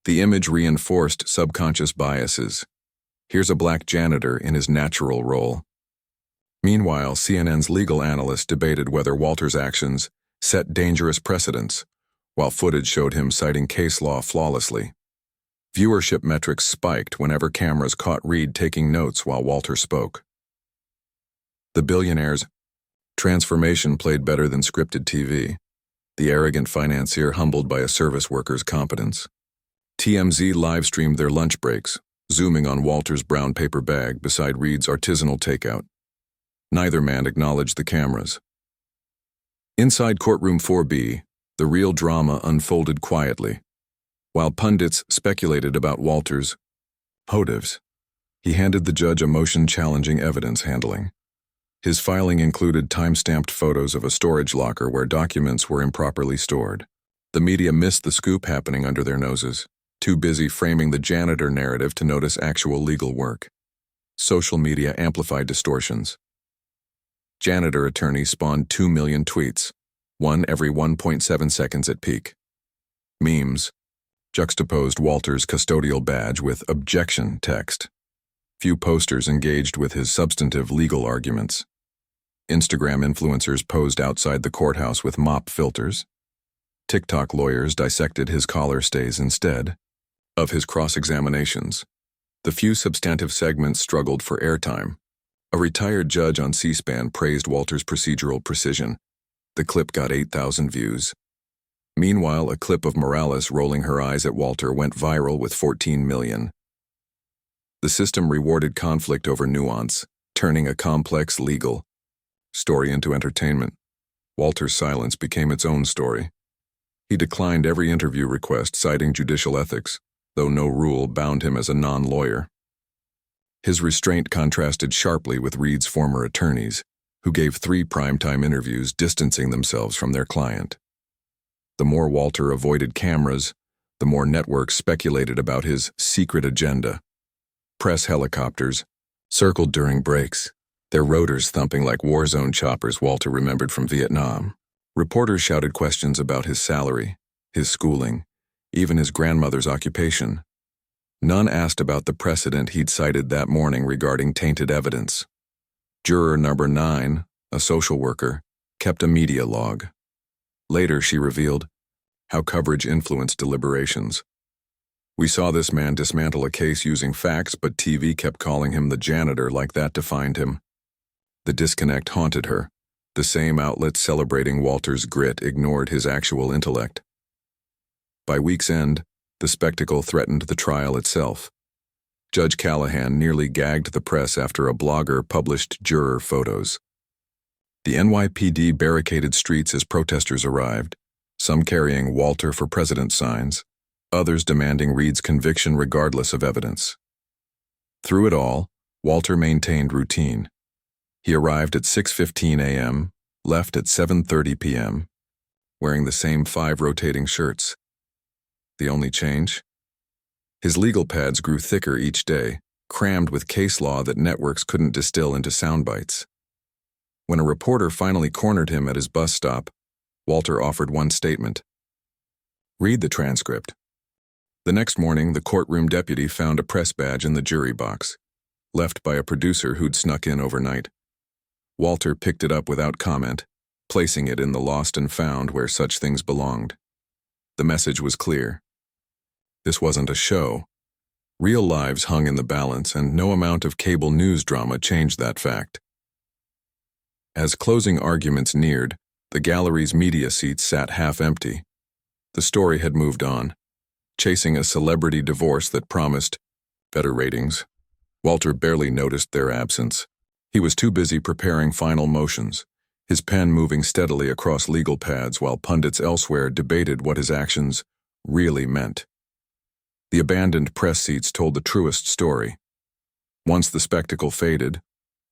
The image reinforced subconscious biases. Here's a black janitor in his natural role. Meanwhile, CNN's legal analysts debated whether Walter's actions set dangerous precedents, while footage showed him citing case law flawlessly. Viewership metrics spiked whenever cameras caught Reed taking notes while Walter spoke. The Billionaire's transformation played better than scripted TV, the arrogant financier humbled by a service worker's competence. TMZ live-streamed their lunch breaks, zooming on Walter's brown paper bag beside Reed's artisanal takeout. Neither man acknowledged the cameras. Inside courtroom 4B, the real drama unfolded quietly. While pundits speculated about Walter's motives, he handed the judge a motion challenging evidence handling. His filing included time-stamped photos of a storage locker where documents were improperly stored. The media missed the scoop happening under their noses, too busy framing the janitor narrative to notice actual legal work. Social media amplified distortions. Janitor Attorney spawned 2 million tweets, one every 1.7 seconds at peak. Memes juxtaposed Walter's custodial badge with objection text. Few posters engaged with his substantive legal arguments. Instagram influencers posed outside the courthouse with mop filters. TikTok lawyers dissected his collar stays instead of his cross-examinations. The few substantive segments struggled for airtime. A retired judge on C-SPAN praised Walter's procedural precision. The clip got 8,000 views. Meanwhile, a clip of Morales rolling her eyes at Walter went viral with 14 million. The system rewarded conflict over nuance, turning a complex legal story into entertainment. Walter's silence became its own story. He declined every interview request, citing judicial ethics, though no rule bound him as a non-lawyer. His restraint contrasted sharply with Reed's former attorneys, who gave 3 primetime interviews distancing themselves from their client. The more Walter avoided cameras, the more networks speculated about his secret agenda. Press helicopters circled during breaks, their rotors thumping like war-zone choppers Walter remembered from Vietnam. Reporters shouted questions about his salary, his schooling, even his grandmother's occupation. None asked about the precedent he'd cited that morning regarding tainted evidence. Juror number 9, a social worker, kept a media log. Later, she revealed how coverage influenced deliberations. "We saw this man dismantle a case using facts, but TV kept calling him the janitor like that defined him." The disconnect haunted her. The same outlets celebrating Walter's grit ignored his actual intellect. By week's end, the spectacle threatened the trial itself. Judge Callahan nearly gagged the press after a blogger published juror photos. The NYPD barricaded streets as protesters arrived, some carrying "Walter for President" signs, others demanding Reed's conviction regardless of evidence. Through it all, Walter maintained routine. He arrived at 6:15 a.m., left at 7:30 p.m., wearing the same 5 rotating shirts. The only change? His legal pads grew thicker each day, crammed with case law that networks couldn't distill into sound bites. When a reporter finally cornered him at his bus stop, Walter offered one statement: "Read the transcript." The next morning, the courtroom deputy found a press badge in the jury box, left by a producer who'd snuck in overnight. Walter picked it up without comment, placing it in the lost and found where such things belonged. The message was clear. This wasn't a show. Real lives hung in the balance, and no amount of cable news drama changed that fact. As closing arguments neared, the gallery's media seats sat half empty. The story had moved on, chasing a celebrity divorce that promised better ratings. Walter barely noticed their absence. He was too busy preparing final motions, his pen moving steadily across legal pads while pundits elsewhere debated what his actions really meant. The abandoned press seats told the truest story. Once the spectacle faded,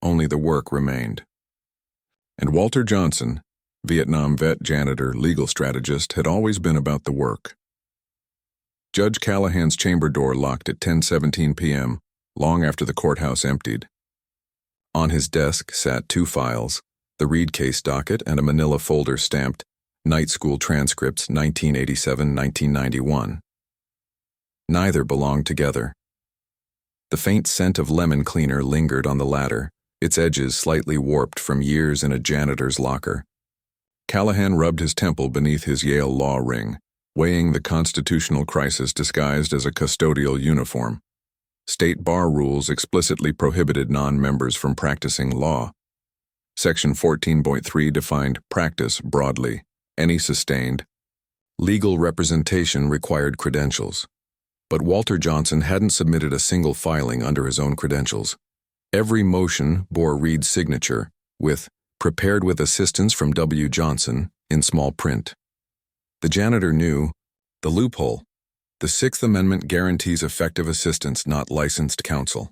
only the work remained. And Walter Johnson, Vietnam vet, janitor, legal strategist, had always been about the work. Judge Callahan's chamber door locked at 10:17 p.m., long after the courthouse emptied. On his desk sat 2 files, the Reed case docket and a manila folder stamped Night School Transcripts 1987-1991. Neither belonged together. The faint scent of lemon cleaner lingered on the latter, its edges slightly warped from years in a janitor's locker. Callahan rubbed his temple beneath his Yale law ring, weighing the constitutional crisis disguised as a custodial uniform. State bar rules explicitly prohibited non-members from practicing law. Section 14.3 defined practice broadly. Any sustained legal representation required credentials. But Walter Johnson hadn't submitted a single filing under his own credentials. Every motion bore Reed's signature, with "prepared with assistance from W. Johnson" in small print. The janitor knew the loophole. The 6th Amendment guarantees effective assistance, not licensed counsel.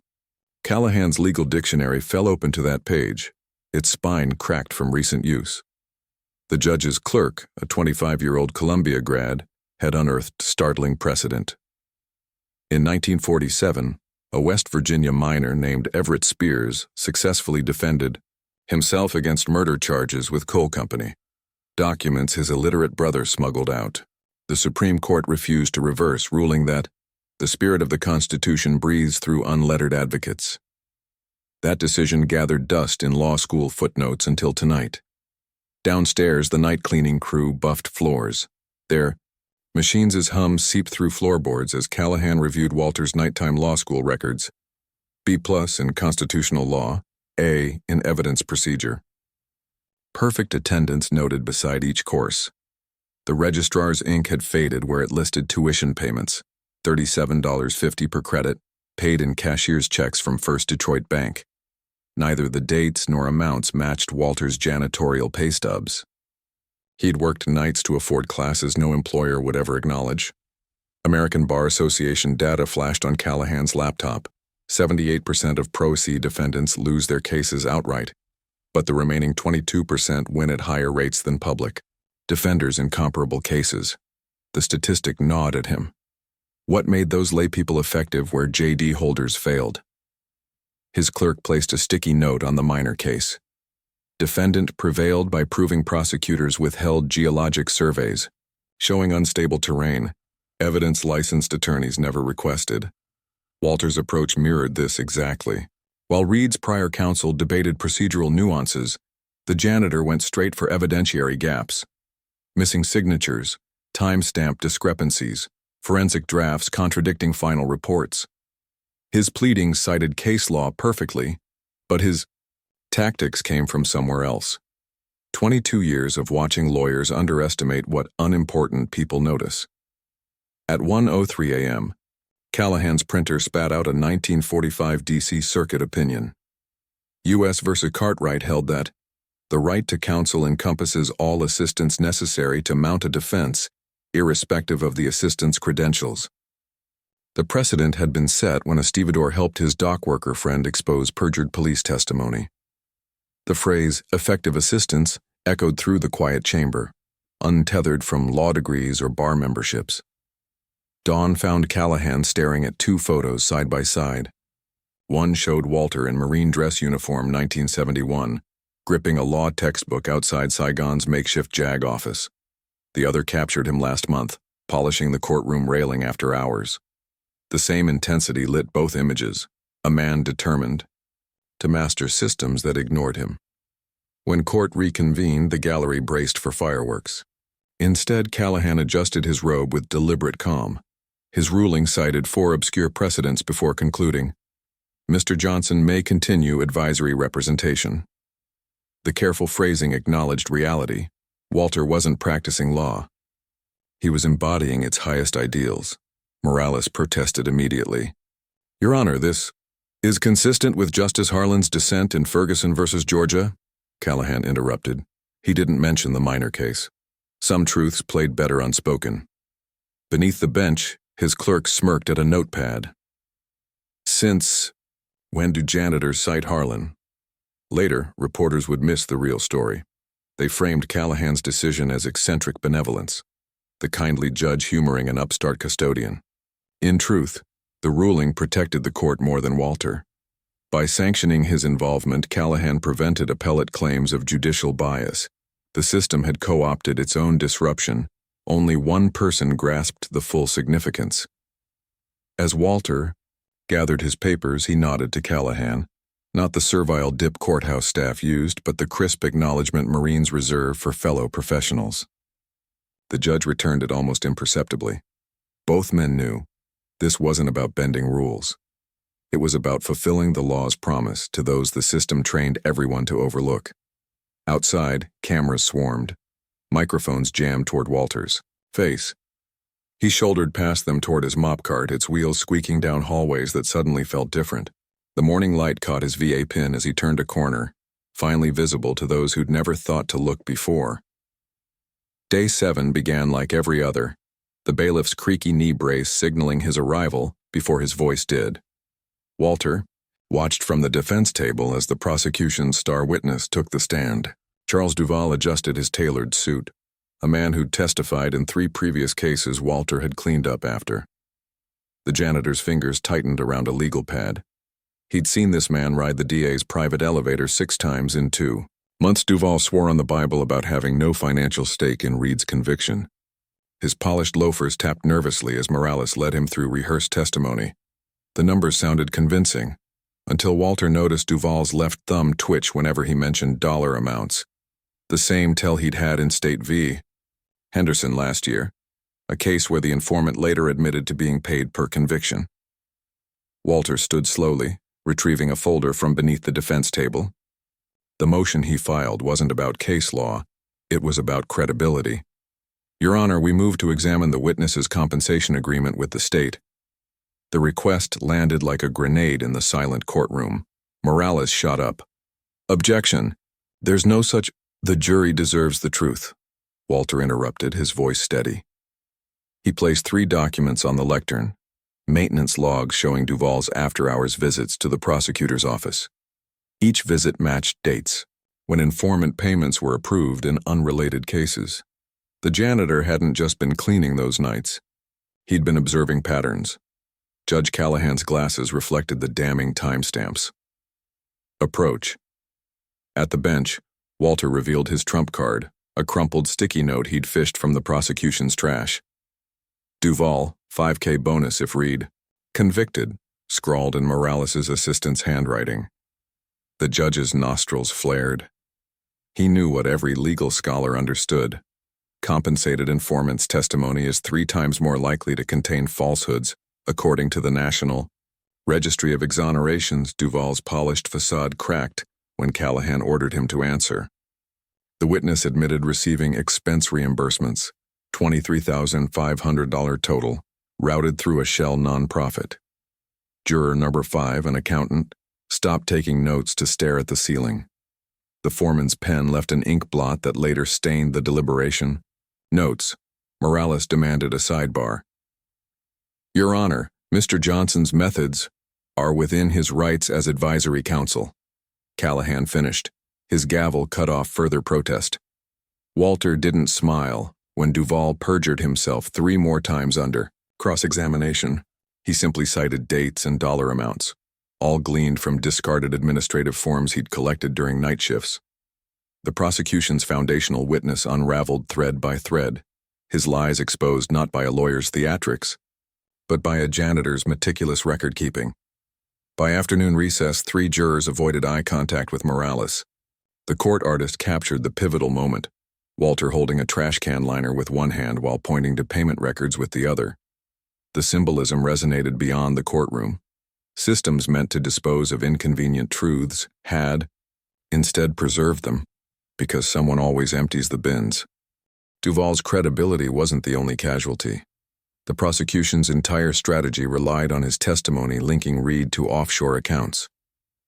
Callahan's legal dictionary fell open to that page, its spine cracked from recent use. The judge's clerk, a 25-year-old Columbia grad, had unearthed startling precedent. In 1947, a West Virginia miner named Everett Spears successfully defended himself against murder charges with coal company. Documents his illiterate brother smuggled out. The Supreme Court refused to reverse, ruling that the spirit of the Constitution breathes through unlettered advocates. That decision gathered dust in law school footnotes until tonight. Downstairs, the night cleaning crew buffed floors. Their machines' hum seeped through floorboards as Callahan reviewed Walter's nighttime law school records. B+ in constitutional law, A in evidence procedure. Perfect attendance noted beside each course. The registrar's ink had faded where it listed tuition payments, $37.50 per credit, paid in cashier's checks from First Detroit Bank. Neither the dates nor amounts matched Walter's janitorial pay stubs. He'd worked nights to afford classes no employer would ever acknowledge. American Bar Association data flashed on Callahan's laptop. 78% of Pro C defendants lose their cases outright, but the remaining 22% win at higher rates than public defenders in comparable cases. The statistic gnawed at him. What made those laypeople effective where JD holders failed? His clerk placed a sticky note on the minor case. Defendant prevailed by proving prosecutors withheld geologic surveys, showing unstable terrain, evidence licensed attorneys never requested. Walter's approach mirrored this exactly. While Reed's prior counsel debated procedural nuances, the janitor went straight for evidentiary gaps. Missing signatures, time-stamp discrepancies, forensic drafts contradicting final reports. His pleadings cited case law perfectly, but his tactics came from somewhere else. 22 years of watching lawyers underestimate what unimportant people notice. At 1:03 a.m., Callahan's printer spat out a 1945 D.C. Circuit opinion. U.S. v. Cartwright held that the right to counsel encompasses all assistance necessary to mount a defense, irrespective of the assistant's credentials. The precedent had been set when a stevedore helped his dock worker friend expose perjured police testimony. The phrase, effective assistance, echoed through the quiet chamber, untethered from law degrees or bar memberships. Dawn found Callahan staring at two photos side by side. One showed Walter in Marine dress uniform 1971, gripping a law textbook outside Saigon's makeshift JAG office. The other captured him last month, polishing the courtroom railing after hours. The same intensity lit both images, a man determined to master systems that ignored him. When court reconvened, the gallery braced for fireworks. Instead, Callahan adjusted his robe with deliberate calm. His ruling cited 4 obscure precedents before concluding, Mr. Johnson may continue advisory representation. The careful phrasing acknowledged reality. Walter wasn't practicing law. He was embodying its highest ideals. Morales protested immediately. Your Honor, this is consistent with Justice Harlan's dissent in Ferguson v. Georgia, Callahan interrupted. He didn't mention the minor case. Some truths played better unspoken. Beneath the bench, his clerk smirked at a notepad. Since when do janitors cite Harlan? Later, reporters would miss the real story. They framed Callahan's decision as eccentric benevolence, the kindly judge humoring an upstart custodian. In truth, the ruling protected the court more than Walter. By sanctioning his involvement, Callahan prevented appellate claims of judicial bias. The system had co-opted its own disruption. Only one person grasped the full significance. As Walter gathered his papers, he nodded to Callahan. Not the servile dip courthouse staff used, but the crisp acknowledgement Marines reserve for fellow professionals. The judge returned it almost imperceptibly. Both men knew this wasn't about bending rules. It was about fulfilling the law's promise to those the system trained everyone to overlook. Outside, cameras swarmed. Microphones jammed toward Walter's face. He shouldered past them toward his mop cart, its wheels squeaking down hallways that suddenly felt different. The morning light caught his VA pin as he turned a corner, finally visible to those who'd never thought to look before. Day 7 began like every other, the bailiff's creaky knee brace signaling his arrival before his voice did. Walter watched from the defense table as the prosecution's star witness took the stand. Charles Duval adjusted his tailored suit, a man who'd testified in 3 previous cases Walter had cleaned up after. The janitor's fingers tightened around a legal pad. He'd seen this man ride the DA's private elevator 6 times in 2 months. Duval swore on the Bible about having no financial stake in Reed's conviction. His polished loafers tapped nervously as Morales led him through rehearsed testimony. The numbers sounded convincing, until Walter noticed Duval's left thumb twitch whenever he mentioned dollar amounts. The same tell he'd had in State v. Henderson last year, a case where the informant later admitted to being paid per conviction. Walter stood slowly, retrieving a folder from beneath the defense table. The motion he filed wasn't about case law, it was about credibility. Your Honor, we move to examine the witness's compensation agreement with the state. The request landed like a grenade in the silent courtroom. Morales shot up. Objection. There's no such— The jury deserves the truth, Walter interrupted, his voice steady. He placed 3 documents on the lectern, maintenance logs showing Duvall's after-hours visits to the prosecutor's office. Each visit matched dates, when informant payments were approved in unrelated cases. The janitor hadn't just been cleaning those nights. He'd been observing patterns. Judge Callahan's glasses reflected the damning timestamps. Approach. At the bench, Walter revealed his trump card, a crumpled sticky note he'd fished from the prosecution's trash. Duvall, $5K bonus if read. Convicted, scrawled in Morales' assistant's handwriting. The judge's nostrils flared. He knew what every legal scholar understood. Compensated informant's testimony is 3 times more likely to contain falsehoods, according to the National Registry of Exonerations. Duvall's polished facade cracked when Callahan ordered him to answer. The witness admitted receiving expense reimbursements, $23,500 total, routed through a shell nonprofit. Juror number 5, an accountant, stopped taking notes to stare at the ceiling. The foreman's pen left an ink blot that later stained the deliberation. Notes. Morales demanded a sidebar. Your Honor, Mr. Johnson's methods are within his rights as advisory counsel. Callahan finished. His gavel cut off further protest. Walter didn't smile when Duvall perjured himself 3 more times under cross-examination. He simply cited dates and dollar amounts, all gleaned from discarded administrative forms he'd collected during night shifts. The prosecution's foundational witness unraveled thread by thread, his lies exposed not by a lawyer's theatrics, but by a janitor's meticulous record-keeping. By afternoon recess, 3 jurors avoided eye contact with Morales. The court artist captured the pivotal moment, Walter holding a trash can liner with one hand while pointing to payment records with the other. The symbolism resonated beyond the courtroom. Systems meant to dispose of inconvenient truths had, instead, preserved them, because someone always empties the bins. Duvall's credibility wasn't the only casualty. The prosecution's entire strategy relied on his testimony linking Reed to offshore accounts.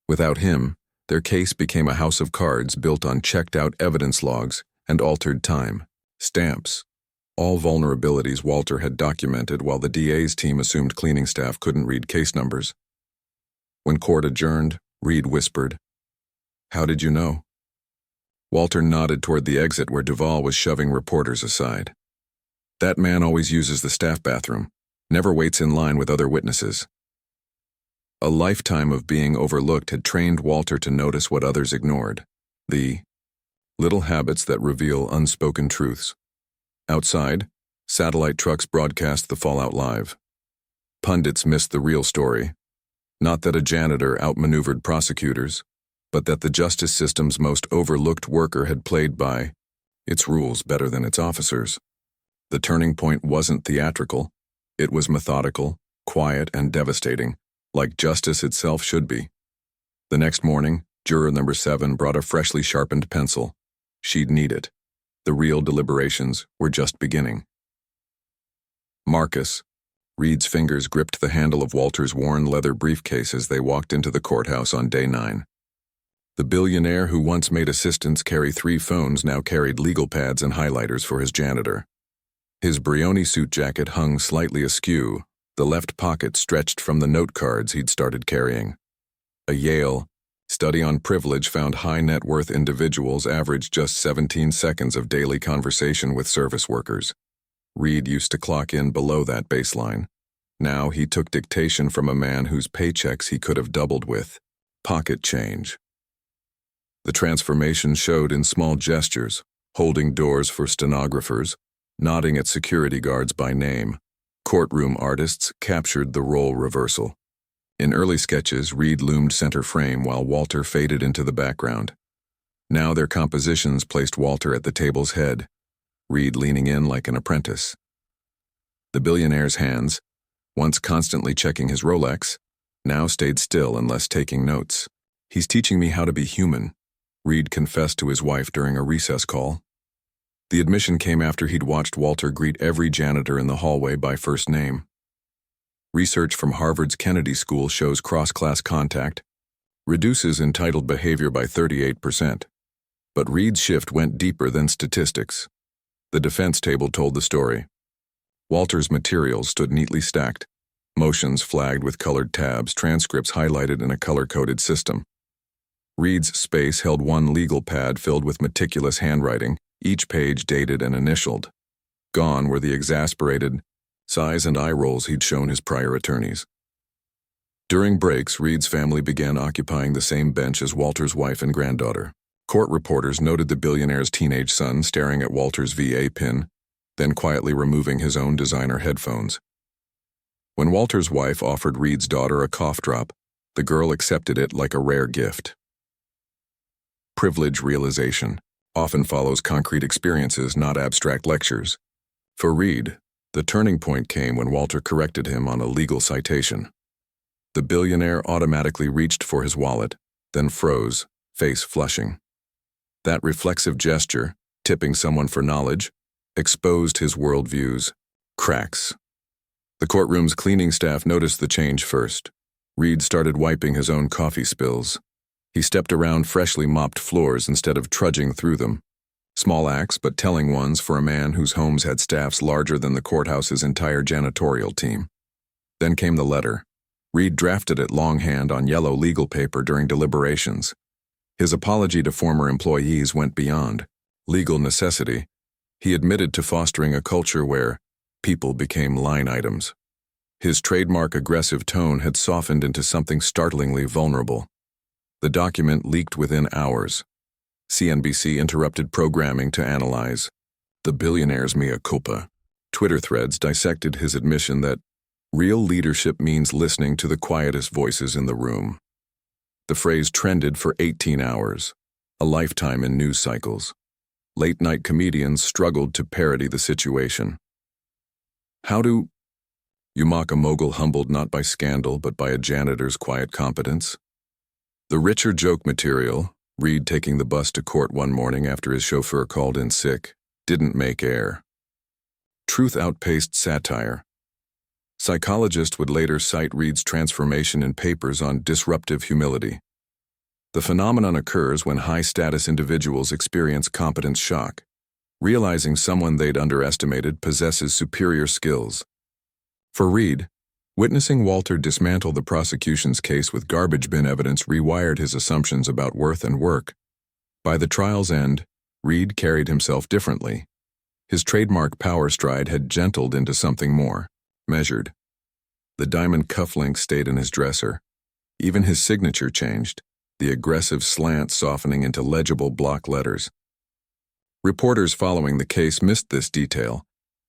Without him, their case became a house of cards built on checked-out evidence logs and altered time stamps, all vulnerabilities Walter had documented while the DA's team assumed cleaning staff couldn't read case numbers. When court adjourned, Reed whispered, "How did you know?" Walter nodded toward the exit where Duvall was shoving reporters aside. "That man always uses the staff bathroom, never waits in line with other witnesses." A lifetime of being overlooked had trained Walter to notice what others ignored, the little habits that reveal unspoken truths. Outside, satellite trucks broadcast the fallout live. Pundits missed the real story. Not that a janitor outmaneuvered prosecutors, but that the justice system's most overlooked worker had played by its rules better than its officers. The turning point wasn't theatrical. It was methodical, quiet, and devastating, like justice itself should be. The next morning, juror number 7 brought a freshly sharpened pencil. She'd need it. The real deliberations were just beginning. Marcus. Reed's fingers gripped the handle of Walter's worn leather briefcase as they walked into the courthouse on day 9. The billionaire who once made assistants carry 3 phones now carried legal pads and highlighters for his janitor. His Brioni suit jacket hung slightly askew, the left pocket stretched from the note cards he'd started carrying. A Yale study on privilege found high net worth individuals averaged just 17 seconds of daily conversation with service workers. Reed used to clock in below that baseline. Now he took dictation from a man whose paychecks he could have doubled with pocket change. The transformation showed in small gestures, holding doors for stenographers, nodding at security guards by name. Courtroom artists captured the role reversal. In early sketches, Reed loomed center frame while Walter faded into the background. Now their compositions placed Walter at the table's head. Reed leaning in like an apprentice. The billionaire's hands, once constantly checking his Rolex, now stayed still unless taking notes. "He's teaching me how to be human," Reed confessed to his wife during a recess call. The admission came after he'd watched Walter greet every janitor in the hallway by first name. Research from Harvard's Kennedy School shows cross-class contact reduces entitled behavior by 38%. But Reed's shift went deeper than statistics. The defense table told the story. Walter's materials stood neatly stacked, motions flagged with colored tabs, transcripts highlighted in a color-coded system. Reed's space held one legal pad filled with meticulous handwriting, each page dated and initialed. Gone were the exasperated sighs and eye rolls he'd shown his prior attorneys. During breaks, Reed's family began occupying the same bench as Walter's wife and granddaughter. Court reporters noted the billionaire's teenage son staring at Walter's VA pin, then quietly removing his own designer headphones. When Walter's wife offered Reed's daughter a cough drop, the girl accepted it like a rare gift. Privilege realization often follows concrete experiences, not abstract lectures. For Reed, the turning point came when Walter corrected him on a legal citation. The billionaire automatically reached for his wallet, then froze, face flushing. That reflexive gesture, tipping someone for knowledge, exposed his worldview's cracks. The courtroom's cleaning staff noticed the change first. Reed started wiping his own coffee spills. He stepped around freshly mopped floors instead of trudging through them. Small acts, but telling ones for a man whose homes had staffs larger than the courthouse's entire janitorial team. Then came the letter. Reed drafted it longhand on yellow legal paper during deliberations. His apology to former employees went beyond legal necessity. He admitted to fostering a culture where people became line items. His trademark aggressive tone had softened into something startlingly vulnerable. The document leaked within hours. CNBC interrupted programming to analyze the billionaire's mea culpa. Twitter threads dissected his admission that real leadership means listening to the quietest voices in the room. The phrase trended for 18 hours, a lifetime in news cycles. Late-night comedians struggled to parody the situation. How do you mock a mogul humbled not by scandal but by a janitor's quiet competence? The richer joke material, Reed taking the bus to court one morning after his chauffeur called in sick, didn't make air. Truth outpaced satire. Psychologists would later cite Reed's transformation in papers on disruptive humility. The phenomenon occurs when high-status individuals experience competence shock, realizing someone they'd underestimated possesses superior skills. For Reed, witnessing Walter dismantle the prosecution's case with garbage bin evidence rewired his assumptions about worth and work. By the trial's end, Reed carried himself differently. His trademark power stride had gentled into something more measured. The diamond cufflink stayed in his dresser. Even his signature changed, the aggressive slant softening into legible block letters. Reporters following the case missed this detail,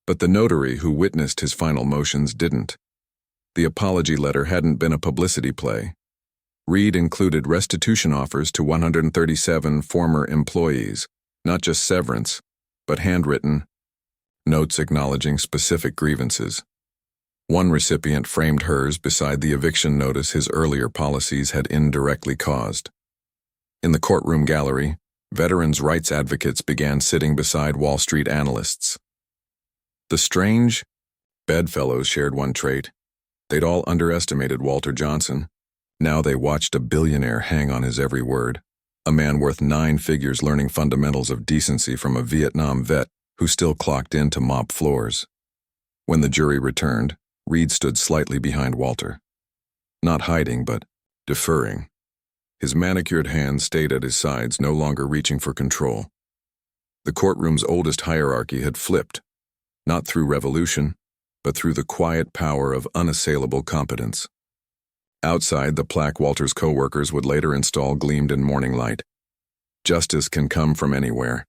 but the notary who witnessed his final motions didn't. The apology letter hadn't been a publicity play. Reed included restitution offers to 137 former employees, not just severance, but handwritten notes acknowledging specific grievances. One recipient framed hers beside the eviction notice his earlier policies had indirectly caused. In the courtroom gallery, veterans' rights advocates began sitting beside Wall Street analysts. The strange bedfellows shared one trait. They'd all underestimated Walter Johnson. Now they watched a billionaire hang on his every word, a man worth 9 figures learning fundamentals of decency from a Vietnam vet who still clocked in to mop floors. When the jury returned, Reed stood slightly behind Walter. Not hiding, but deferring. His manicured hands stayed at his sides, no longer reaching for control. The courtroom's oldest hierarchy had flipped, not through revolution, but through the quiet power of unassailable competence. Outside, the plaque Walter's co-workers would later install gleamed in morning light. Justice can come from anywhere.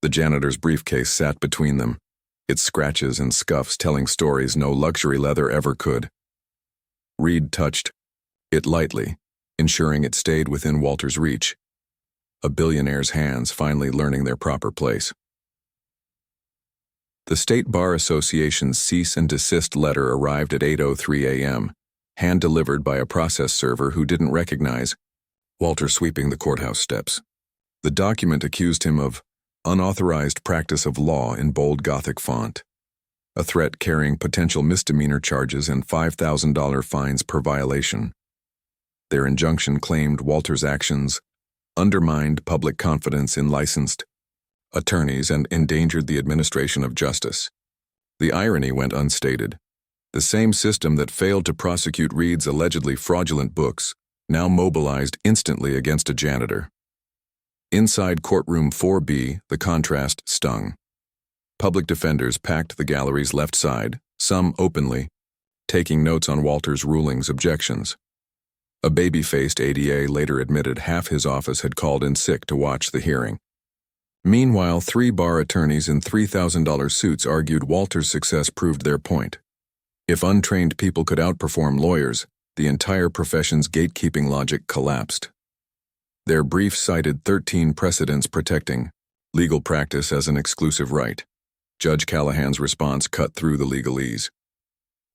The janitor's briefcase sat between them, its scratches and scuffs telling stories no luxury leather ever could. Reed touched it lightly, ensuring it stayed within Walter's reach. A billionaire's hands finally learning their proper place. The State Bar Association's cease and desist letter arrived at 8:03 a.m., hand-delivered by a process server who didn't recognize Walter sweeping the courthouse steps. The document accused him of unauthorized practice of law in bold Gothic font, a threat carrying potential misdemeanor charges and $5,000 fines per violation. Their injunction claimed Walter's actions undermined public confidence in licensed attorneys and endangered the administration of justice. The irony went unstated. The same system that failed to prosecute Reed's allegedly fraudulent books now mobilized instantly against a janitor. Inside courtroom 4B, the contrast stung. Public defenders packed the gallery's left side, some openly, taking notes on Walter's ruling's objections. A baby-faced ADA later admitted half his office had called in sick to watch the hearing. Meanwhile, 3 bar attorneys in $3,000 suits argued Walter's success proved their point. If untrained people could outperform lawyers, the entire profession's gatekeeping logic collapsed. Their brief cited 13 precedents protecting legal practice as an exclusive right. Judge Callahan's response cut through the legalese.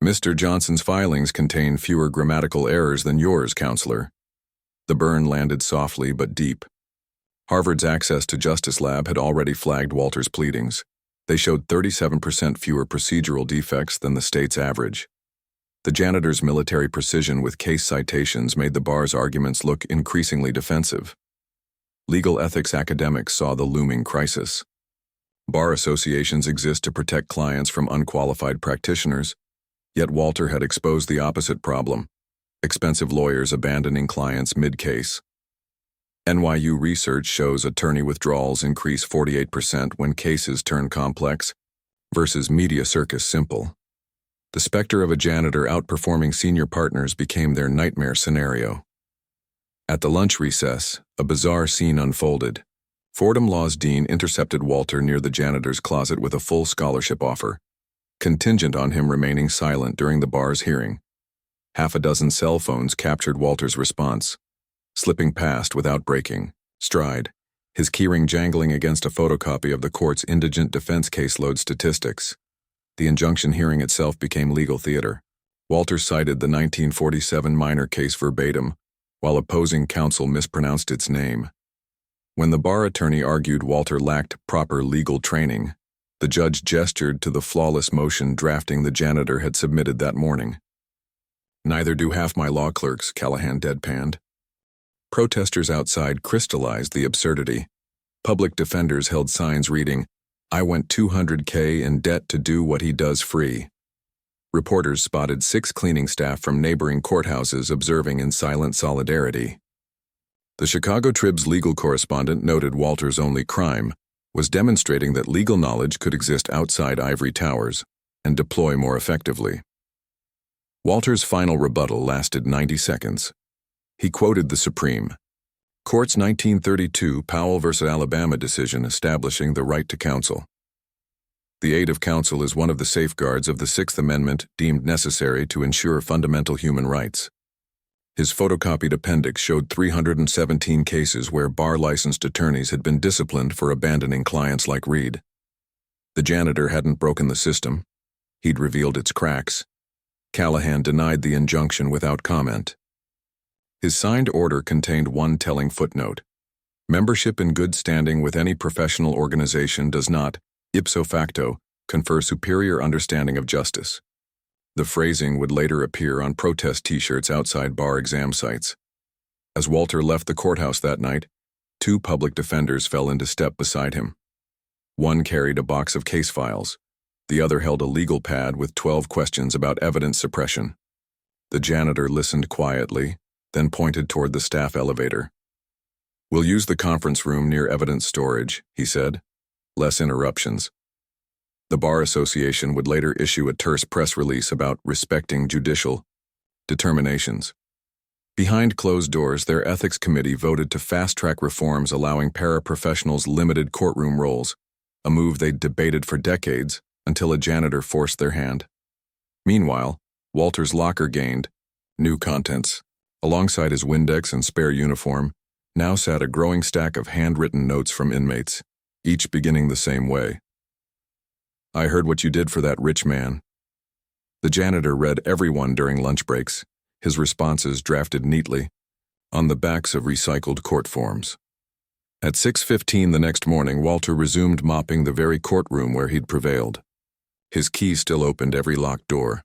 Mr. Johnson's filings contain fewer grammatical errors than yours, counselor. The burn landed softly but deep. Harvard's Access to Justice Lab had already flagged Walter's pleadings. They showed 37% fewer procedural defects than the state's average. The janitor's military precision with case citations made the bar's arguments look increasingly defensive. Legal ethics academics saw the looming crisis. Bar associations exist to protect clients from unqualified practitioners, yet Walter had exposed the opposite problem: expensive lawyers abandoning clients mid-case. NYU research shows attorney withdrawals increase 48% when cases turn complex versus media circus simple. The specter of a janitor outperforming senior partners became their nightmare scenario. At the lunch recess, a bizarre scene unfolded. Fordham Law's dean intercepted Walter near the janitor's closet with a full scholarship offer, contingent on him remaining silent during the bar's hearing. Half a dozen cell phones captured Walter's response, slipping past without breaking stride, his keyring jangling against a photocopy of the court's indigent defense caseload statistics. The injunction hearing itself became legal theater. Walter cited the 1947 minor case verbatim, while opposing counsel mispronounced its name. When the bar attorney argued Walter lacked proper legal training, the judge gestured to the flawless motion drafting the janitor had submitted that morning. "Neither do half my law clerks," Callahan deadpanned. Protesters outside crystallized the absurdity. Public defenders held signs reading, "I went $200K in debt to do what he does free." Reporters spotted 6 cleaning staff from neighboring courthouses observing in silent solidarity. The Chicago Trib's legal correspondent noted Walter's only crime was demonstrating that legal knowledge could exist outside ivory towers and deploy more effectively. Walter's final rebuttal lasted 90 seconds. He quoted the Supreme Court's 1932 Powell v. Alabama decision establishing the right to counsel. The aid of counsel is one of the safeguards of the Sixth Amendment deemed necessary to ensure fundamental human rights. His photocopied appendix showed 317 cases where bar-licensed attorneys had been disciplined for abandoning clients like Reed. The janitor hadn't broken the system. He'd revealed its cracks. Callahan denied the injunction without comment. His signed order contained one telling footnote: membership in good standing with any professional organization does not, ipso facto, confer superior understanding of justice. The phrasing would later appear on protest t-shirts outside bar exam sites. As Walter left the courthouse that night, 2 public defenders fell into step beside him. One carried a box of case files. The other held a legal pad with 12 questions about evidence suppression. The janitor listened quietly, then pointed toward the staff elevator. "We'll use the conference room near evidence storage," he said. "Less interruptions." The Bar Association would later issue a terse press release about respecting judicial determinations. Behind closed doors, their ethics committee voted to fast-track reforms allowing paraprofessionals limited courtroom roles, a move they'd debated for decades until a janitor forced their hand. Meanwhile, Walter's locker gained new contents. Alongside his Windex and spare uniform, now sat a growing stack of handwritten notes from inmates, each beginning the same way. I heard what you did for that rich man. The janitor read everyone during lunch breaks, his responses drafted neatly on the backs of recycled court forms. At 6:15 the next morning, Walter resumed mopping the very courtroom where he'd prevailed. His key still opened every locked door,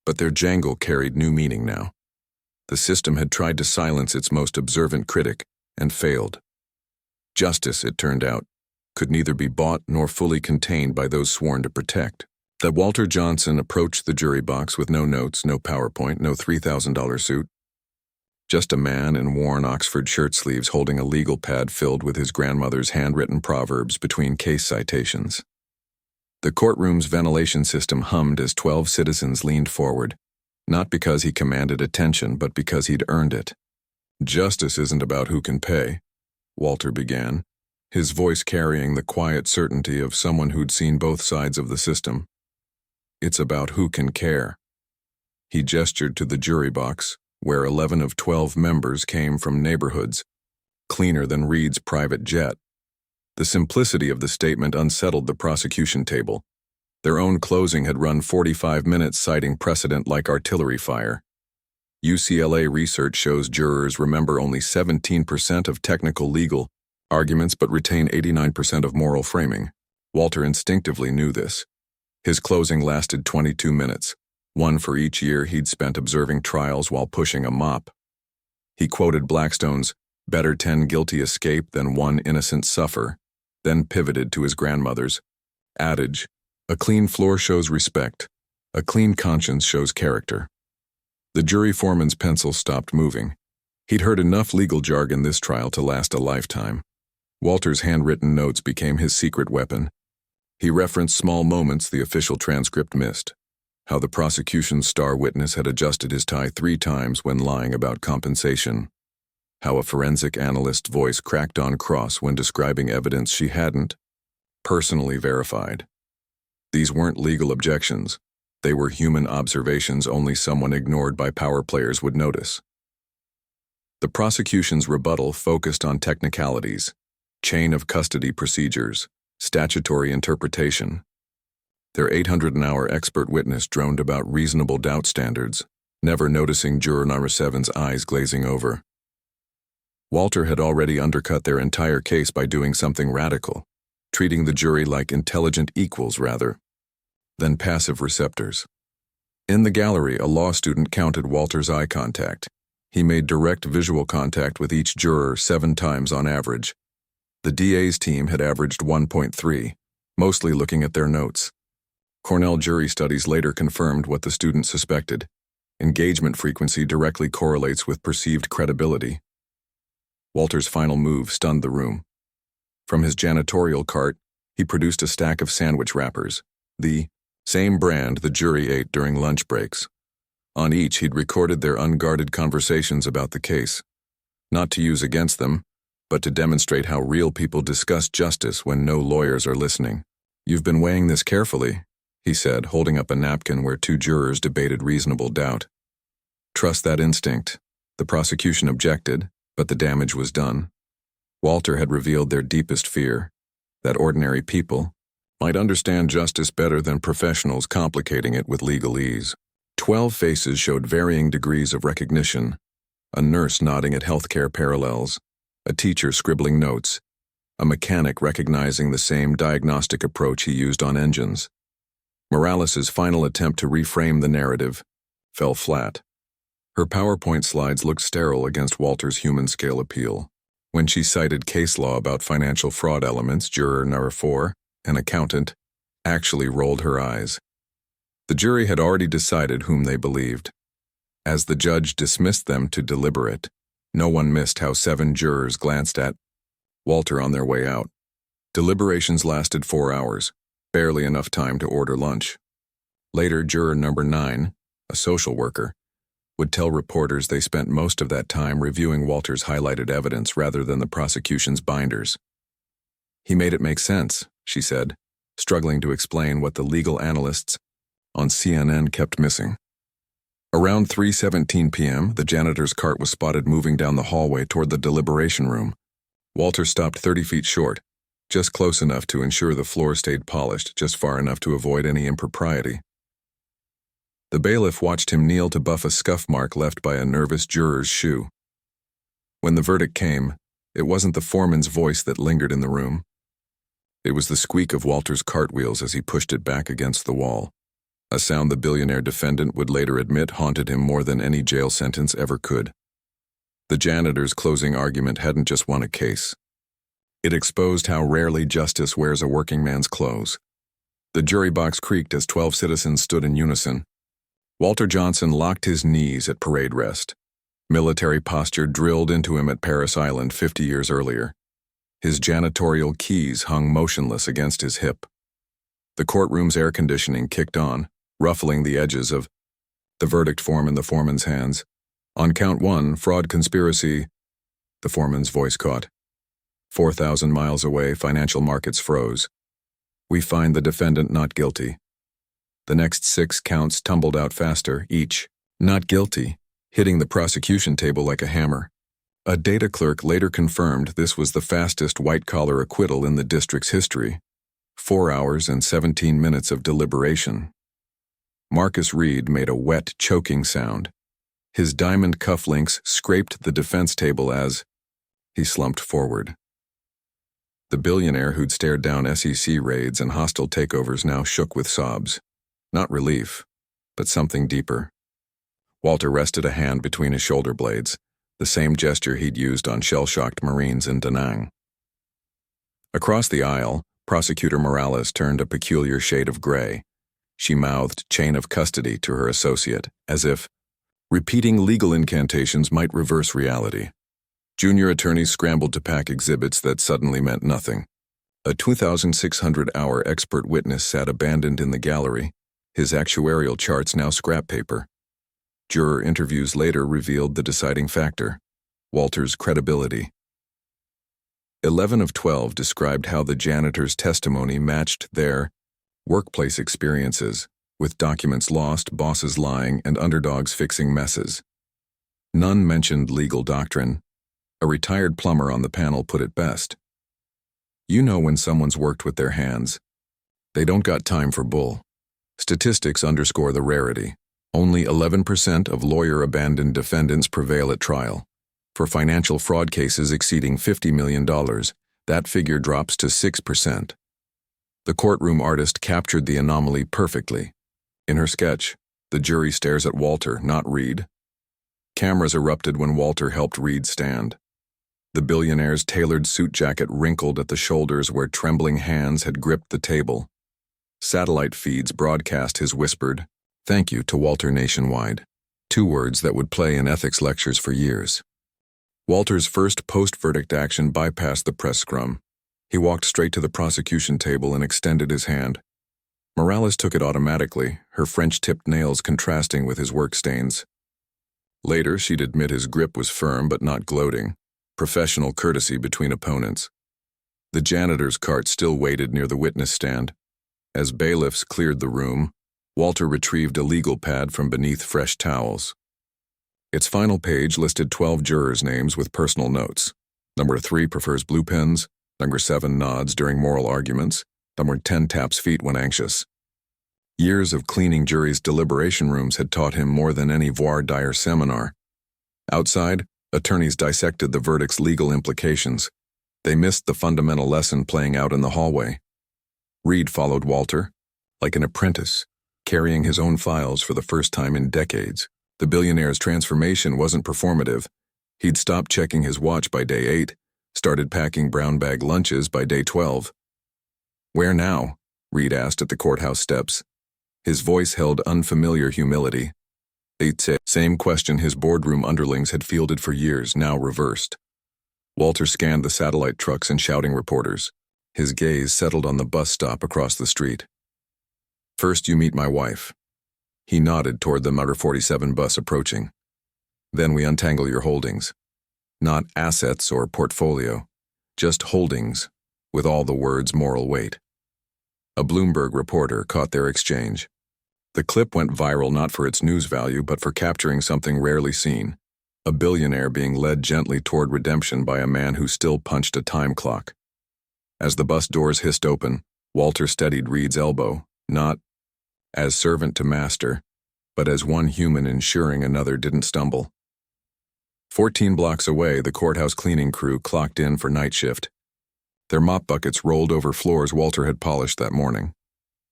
but their jangle carried new meaning now. The system had tried to silence its most observant critic and failed. Justice, it turned out, could neither be bought nor fully contained by those sworn to protect. That Walter Johnson approached the jury box with no notes, no PowerPoint, no $3,000 suit. Just a man in worn Oxford shirt sleeves holding a legal pad filled with his grandmother's handwritten proverbs between case citations. The courtroom's ventilation system hummed as 12 citizens leaned forward, not because he commanded attention, but because he'd earned it. Justice isn't about who can pay, Walter began, his voice carrying the quiet certainty of someone who'd seen both sides of the system. It's about who can care. He gestured to the jury box, where 11 of 12 members came from neighborhoods cleaner than Reed's private jet. The simplicity of the statement unsettled the prosecution table. Their own closing had run 45 minutes, citing precedent like artillery fire. UCLA research shows jurors remember only 17% of technical legal arguments but retain 89% of moral framing. Walter instinctively knew this. His closing lasted 22 minutes, one for each year he'd spent observing trials while pushing a mop. He quoted Blackstone's, "Better 10 guilty escape than 1 innocent suffer," then pivoted to his grandmother's adage, "A clean floor shows respect, a clean conscience shows character." The jury foreman's pencil stopped moving. He'd heard enough legal jargon this trial to last a lifetime. Walter's handwritten notes became his secret weapon. He referenced small moments the official transcript missed. How the prosecution's star witness had adjusted his tie 3 times when lying about compensation. How a forensic analyst's voice cracked on cross when describing evidence she hadn't personally verified. These weren't legal objections. They were human observations only someone ignored by power players would notice. The prosecution's rebuttal focused on technicalities, chain of custody procedures, statutory interpretation. Their 800-an-hour expert witness droned about reasonable doubt standards, never noticing juror number 7's eyes glazing over. Walter had already undercut their entire case by doing something radical, treating the jury like intelligent equals rather than passive receptors. In the gallery, a law student counted Walter's eye contact. He made direct visual contact with each juror 7 times on average. The DA's team had averaged 1.3, mostly looking at their notes. Cornell jury studies later confirmed what the student suspected. Engagement frequency directly correlates with perceived credibility. Walter's final move stunned the room. From his janitorial cart, he produced a stack of sandwich wrappers, the same brand the jury ate during lunch breaks. On each, he'd recorded their unguarded conversations about the case, not to use against them, but to demonstrate how real people discuss justice when no lawyers are listening. "You've been weighing this carefully," he said, holding up a napkin where 2 jurors debated reasonable doubt. "Trust that instinct." The prosecution objected, but the damage was done. Walter had revealed their deepest fear, that ordinary people might understand justice better than professionals complicating it with legalese. 12 faces showed varying degrees of recognition, a nurse nodding at healthcare parallels, a teacher scribbling notes, a mechanic recognizing the same diagnostic approach he used on engines. Morales's final attempt to reframe the narrative fell flat. Her PowerPoint slides looked sterile against Walter's human-scale appeal. When she cited case law about financial fraud elements, juror number 4, an accountant, actually rolled her eyes. The jury had already decided whom they believed. As the judge dismissed them to deliberate, no one missed how 7 jurors glanced at Walter on their way out. Deliberations lasted 4 hours, barely enough time to order lunch. Later, juror number 9, a social worker, would tell reporters they spent most of that time reviewing Walter's highlighted evidence rather than the prosecution's binders. "He made it make sense," she said, struggling to explain what the legal analysts on CNN kept missing. Around 3:17 p.m., the janitor's cart was spotted moving down the hallway toward the deliberation room. Walter stopped 30 feet short, just close enough to ensure the floor stayed polished, just far enough to avoid any impropriety. The bailiff watched him kneel to buff a scuff mark left by a nervous juror's shoe. When the verdict came, it wasn't the foreman's voice that lingered in the room. It was the squeak of Walter's cartwheels as he pushed it back against the wall, a sound the billionaire defendant would later admit haunted him more than any jail sentence ever could. The janitor's closing argument hadn't just won a case. It exposed how rarely justice wears a working man's clothes. The jury box creaked as 12 citizens stood in unison. Walter Johnson locked his knees at parade rest. Military posture drilled into him at Paris Island 50 years earlier. His janitorial keys hung motionless against his hip. The courtroom's air conditioning kicked on, ruffling the edges of the verdict form in the foreman's hands. On count 1, fraud conspiracy, the foreman's voice caught. 4,000 miles away, financial markets froze. We find the defendant not guilty. The next 6 counts tumbled out faster, each not guilty, hitting the prosecution table like a hammer. A data clerk later confirmed this was the fastest white-collar acquittal in the district's history. 4 hours and 17 minutes of deliberation. Marcus Reed made a wet, choking sound. His diamond cufflinks scraped the defense table as he slumped forward. The billionaire who'd stared down SEC raids and hostile takeovers now shook with sobs. Not relief, but something deeper. Walter rested a hand between his shoulder blades, the same gesture he'd used on shell-shocked Marines in Da Nang. Across the aisle, Prosecutor Morales turned a peculiar shade of gray. She mouthed chain of custody to her associate, as if repeating legal incantations might reverse reality. Junior attorneys scrambled to pack exhibits that suddenly meant nothing. A 2,600-hour expert witness sat abandoned in the gallery, his actuarial charts now scrap paper. Juror interviews later revealed the deciding factor: Walter's credibility. 11 of 12 described how the janitor's testimony matched their workplace experiences, with documents lost, bosses lying, and underdogs fixing messes. None mentioned legal doctrine. A retired plumber on the panel put it best. You know when someone's worked with their hands. They don't got time for bull. Statistics underscore the rarity. Only 11% of lawyer-abandoned defendants prevail at trial. For financial fraud cases exceeding $50 million, that figure drops to 6%. The courtroom artist captured the anomaly perfectly. In her sketch, the jury stares at Walter, not Reed. Cameras erupted when Walter helped Reed stand. The billionaire's tailored suit jacket wrinkled at the shoulders where trembling hands had gripped the table. Satellite feeds broadcast his whispered, "Thank you" to Walter nationwide. 2 words that would play in ethics lectures for years. Walter's first post-verdict action bypassed the press scrum. He walked straight to the prosecution table and extended his hand. Morales took it automatically, her French-tipped nails contrasting with his work stains. Later, she'd admit his grip was firm but not gloating, professional courtesy between opponents. The janitor's cart still waited near the witness stand. As bailiffs cleared the room, Walter retrieved a legal pad from beneath fresh towels. Its final page listed 12 jurors' names with personal notes. Number 3 prefers blue pens, number 7 nods during moral arguments, number 10 taps feet when anxious. Years of cleaning juries' deliberation rooms had taught him more than any voir dire seminar. Outside, attorneys dissected the verdict's legal implications. They missed the fundamental lesson playing out in the hallway. Reed followed Walter, like an apprentice, carrying his own files for the first time in decades. The billionaire's transformation wasn't performative. He'd stopped checking his watch by day 8, started packing brown bag lunches by day 12. "Where now?" Reed asked at the courthouse steps. His voice held unfamiliar humility. Same question his boardroom underlings had fielded for years, now reversed. Walter scanned the satellite trucks and shouting reporters. His gaze settled on the bus stop across the street. "First you meet my wife." He nodded toward the Motor 47 bus approaching. "Then we untangle your holdings. Not assets or portfolio, just holdings, with all the words' moral weight." A Bloomberg reporter caught their exchange. The clip went viral not for its news value but for capturing something rarely seen: a billionaire being led gently toward redemption by a man who still punched a time clock. As the bus doors hissed open, Walter steadied Reed's elbow, not as servant to master, but as one human ensuring another didn't stumble. 14 blocks away, the courthouse cleaning crew clocked in for night shift. Their mop buckets rolled over floors Walter had polished that morning.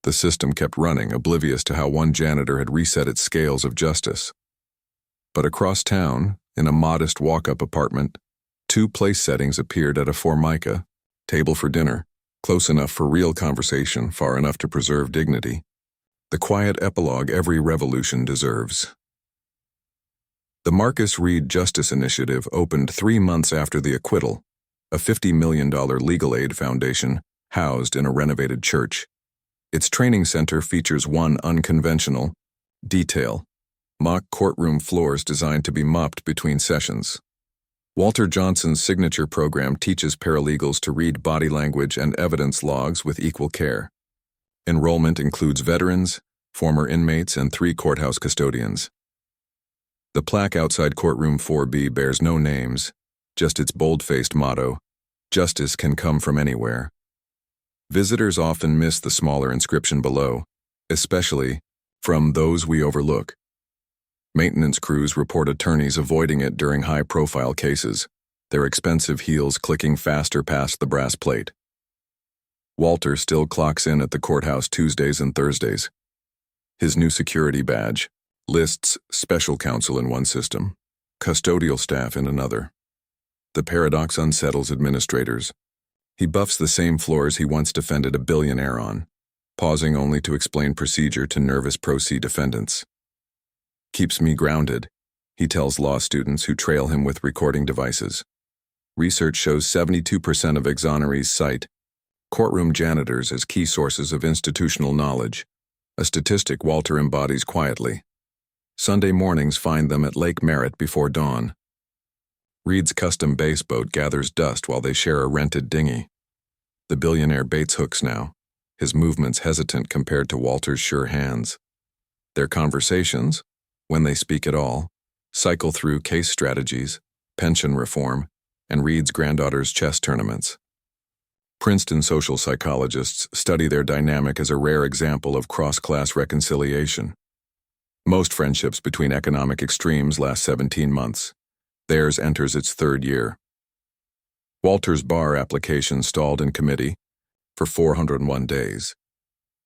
The system kept running, oblivious to how one janitor had reset its scales of justice. But across town, in a modest walk-up apartment, 2 place settings appeared at a Formica, table for dinner, close enough for real conversation, far enough to preserve dignity. The quiet epilogue every revolution deserves. The Marcus Reed Justice Initiative opened 3 months after the acquittal, a $50 million legal aid foundation housed in a renovated church. Its training center features one unconventional detail: mock courtroom floors designed to be mopped between sessions. Walter Johnson's signature program teaches paralegals to read body language and evidence logs with equal care. Enrollment includes veterans, former inmates, and 3 courthouse custodians. The plaque outside courtroom 4B bears no names, just its bold-faced motto, "Justice can come from anywhere." Visitors often miss the smaller inscription below, especially "From those we overlook." Maintenance crews report attorneys avoiding it during high-profile cases, their expensive heels clicking faster past the brass plate. Walter still clocks in at the courthouse Tuesdays and Thursdays. His new security badge lists special counsel in one system, custodial staff in another. The paradox unsettles administrators. He buffs the same floors he once defended a billionaire on, pausing only to explain procedure to nervous pro se defendants. "Keeps me grounded," he tells law students who trail him with recording devices. Research shows 72% of exonerees cite courtroom janitors as key sources of institutional knowledge, a statistic Walter embodies quietly. Sunday mornings find them at Lake Merritt before dawn. Reed's custom base boat gathers dust while they share a rented dinghy. The billionaire baits hooks now, his movements hesitant compared to Walter's sure hands. Their conversations, when they speak at all, cycle through case strategies, pension reform, and Reed's granddaughter's chess tournaments. Princeton social psychologists study their dynamic as a rare example of cross-class reconciliation. Most friendships between economic extremes last 17 months. Theirs enters its 3rd year. Walter's bar application stalled in committee for 401 days.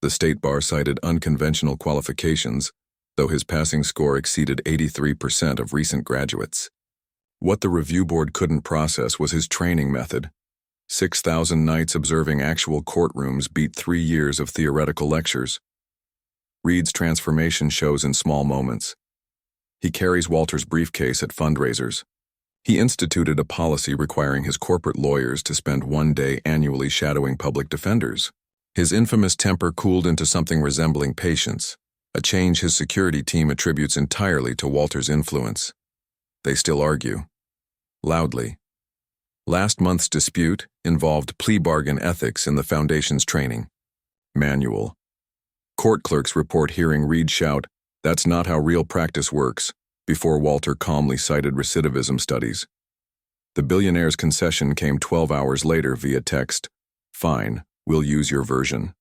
The state bar cited unconventional qualifications, though his passing score exceeded 83% of recent graduates. What the review board couldn't process was his training method. 6,000 nights observing actual courtrooms beat 3 years of theoretical lectures. Reed's transformation shows in small moments. He carries Walter's briefcase at fundraisers. He instituted a policy requiring his corporate lawyers to spend 1 day annually shadowing public defenders. His infamous temper cooled into something resembling patience, a change his security team attributes entirely to Walter's influence. They still argue. Loudly. Last month's dispute involved plea bargain ethics in the foundation's training manual. Court clerks report hearing Reed shout, "That's not how real practice works," before Walter calmly cited recidivism studies. The billionaire's concession came 12 hours later via text, "Fine, we'll use your version."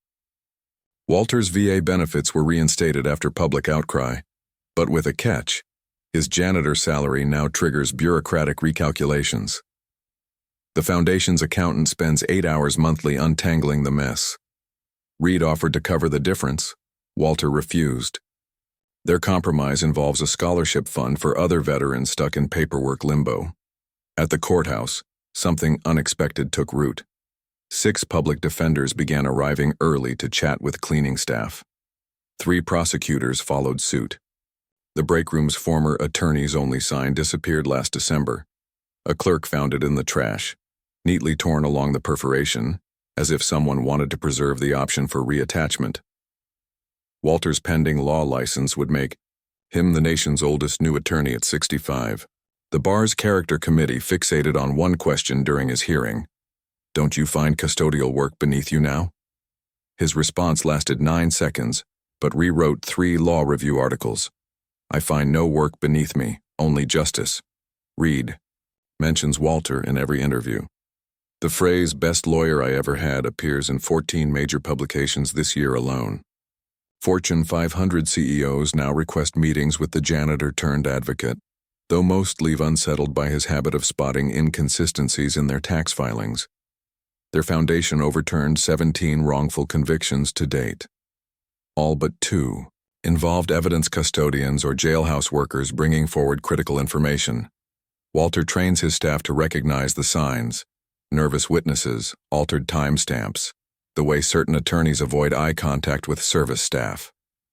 Walter's VA benefits were reinstated after public outcry, but with a catch. His janitor salary now triggers bureaucratic recalculations. The foundation's accountant spends 8 hours monthly untangling the mess. Reed offered to cover the difference. Walter refused. Their compromise involves a scholarship fund for other veterans stuck in paperwork limbo. At the courthouse, something unexpected took root. 6 public defenders began arriving early to chat with cleaning staff. 3 prosecutors followed suit. The break room's former attorneys-only sign disappeared last December. A clerk found it in the trash, neatly torn along the perforation, as if someone wanted to preserve the option for reattachment. Walter's pending law license would make him the nation's oldest new attorney at 65. The bar's character committee fixated on one question during his hearing. "Don't you find custodial work beneath you now?" His response lasted 9 seconds, but rewrote 3 law review articles. "I find no work beneath me, only justice." Reed mentions Walter in every interview. The phrase "best lawyer I ever had" appears in 14 major publications this year alone. Fortune 500 CEOs now request meetings with the janitor turned advocate, though most leave unsettled by his habit of spotting inconsistencies in their tax filings. Their foundation overturned 17 wrongful convictions to date. All but 2 involved evidence custodians or jailhouse workers bringing forward critical information. Walter trains his staff to recognize the signs: nervous witnesses, altered timestamps, the way certain attorneys avoid eye contact with service staff.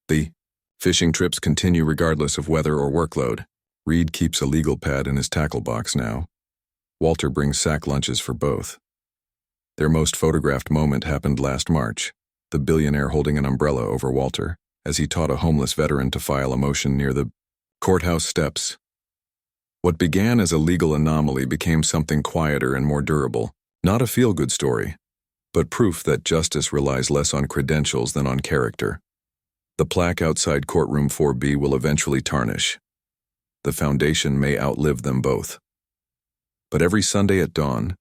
The fishing trips continue regardless of weather or workload. Reed keeps a legal pad in his tackle box now. Walter brings sack lunches for both. Their most photographed moment happened last March, the billionaire holding an umbrella over Walter as he taught a homeless veteran to file a motion near the courthouse steps. What began as a legal anomaly became something quieter and more durable, not a feel-good story, but proof that justice relies less on credentials than on character. The plaque outside courtroom 4B will eventually tarnish. The foundation may outlive them both. But every Sunday at dawn,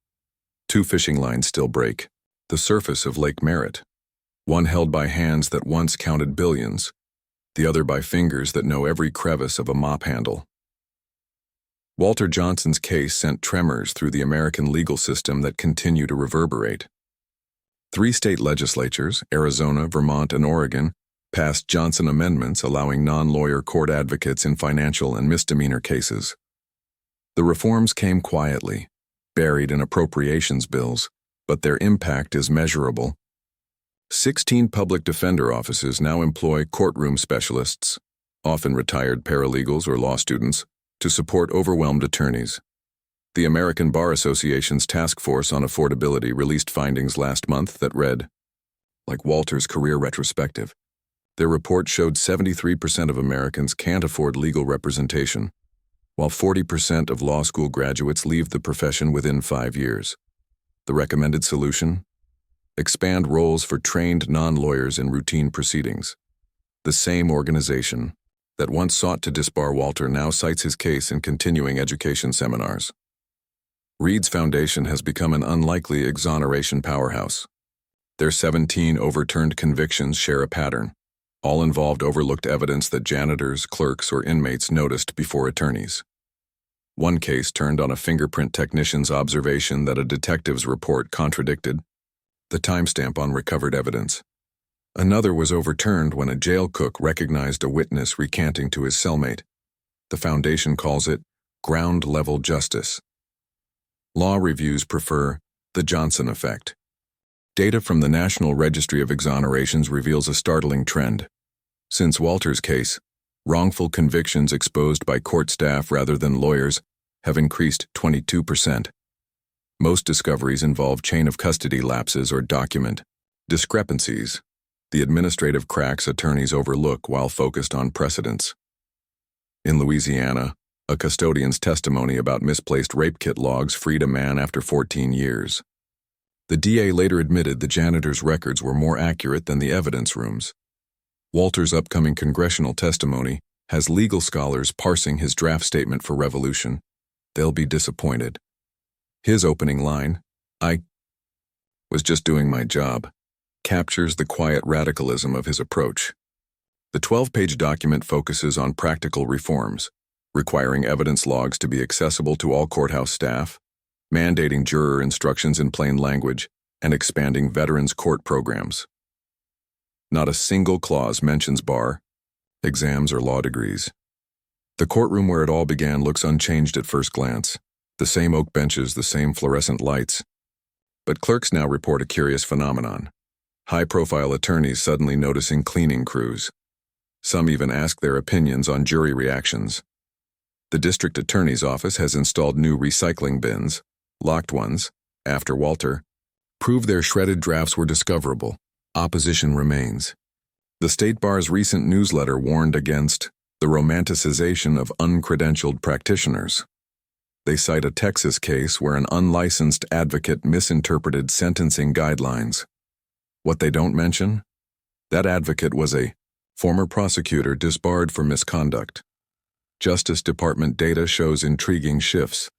2 fishing lines still break, the surface of Lake Merritt, one held by hands that once counted billions, the other by fingers that know every crevice of a mop handle. Walter Johnson's case sent tremors through the American legal system that continue to reverberate. 3 state legislatures, Arizona, Vermont, and Oregon, passed Johnson amendments allowing non-lawyer court advocates in financial and misdemeanor cases. The reforms came quietly, buried in appropriations bills, but their impact is measurable. 16 public defender offices now employ courtroom specialists, often retired paralegals or law students, to support overwhelmed attorneys. The American Bar Association's Task Force on Affordability released findings last month that read, like Walter's career retrospective, their report showed 73% of Americans can't afford legal representation, while 40% of law school graduates leave the profession within 5 years. The recommended solution? Expand roles for trained non-lawyers in routine proceedings. The same organization that once sought to disbar Walter now cites his case in continuing education seminars. Reed's foundation has become an unlikely exoneration powerhouse. Their 17 overturned convictions share a pattern. All involved overlooked evidence that janitors, clerks, or inmates noticed before attorneys. One case turned on a fingerprint technician's observation that a detective's report contradicted the timestamp on recovered evidence. Another was overturned when a jail cook recognized a witness recanting to his cellmate. The foundation calls it ground-level justice. Law reviews prefer the Johnson effect. Data from the National Registry of Exonerations reveals a startling trend. Since Walter's case, wrongful convictions exposed by court staff rather than lawyers have increased 22%. Most discoveries involve chain of custody lapses or document discrepancies, the administrative cracks attorneys overlook while focused on precedents. In Louisiana, a custodian's testimony about misplaced rape kit logs freed a man after 14 years. The DA later admitted the janitor's records were more accurate than the evidence rooms. Walter's upcoming congressional testimony has legal scholars parsing his draft statement for revolution. They'll be disappointed. His opening line, "I was just doing my job," captures the quiet radicalism of his approach. The 12-page document focuses on practical reforms, requiring evidence logs to be accessible to all courthouse staff, mandating juror instructions in plain language, and expanding veterans' court programs. Not a single clause mentions bar, exams, or law degrees. The courtroom where it all began looks unchanged at first glance. The same oak benches, the same fluorescent lights. But clerks now report a curious phenomenon. High-profile attorneys suddenly noticing cleaning crews. Some even ask their opinions on jury reactions. The district attorney's office has installed new recycling bins, locked ones, after Walter, proved their shredded drafts were discoverable. Opposition remains. The State Bar's recent newsletter warned against the romanticization of uncredentialed practitioners. They cite a Texas case where an unlicensed advocate misinterpreted sentencing guidelines. What they don't mention? That advocate was a former prosecutor disbarred for misconduct. Justice Department data shows intriguing shifts.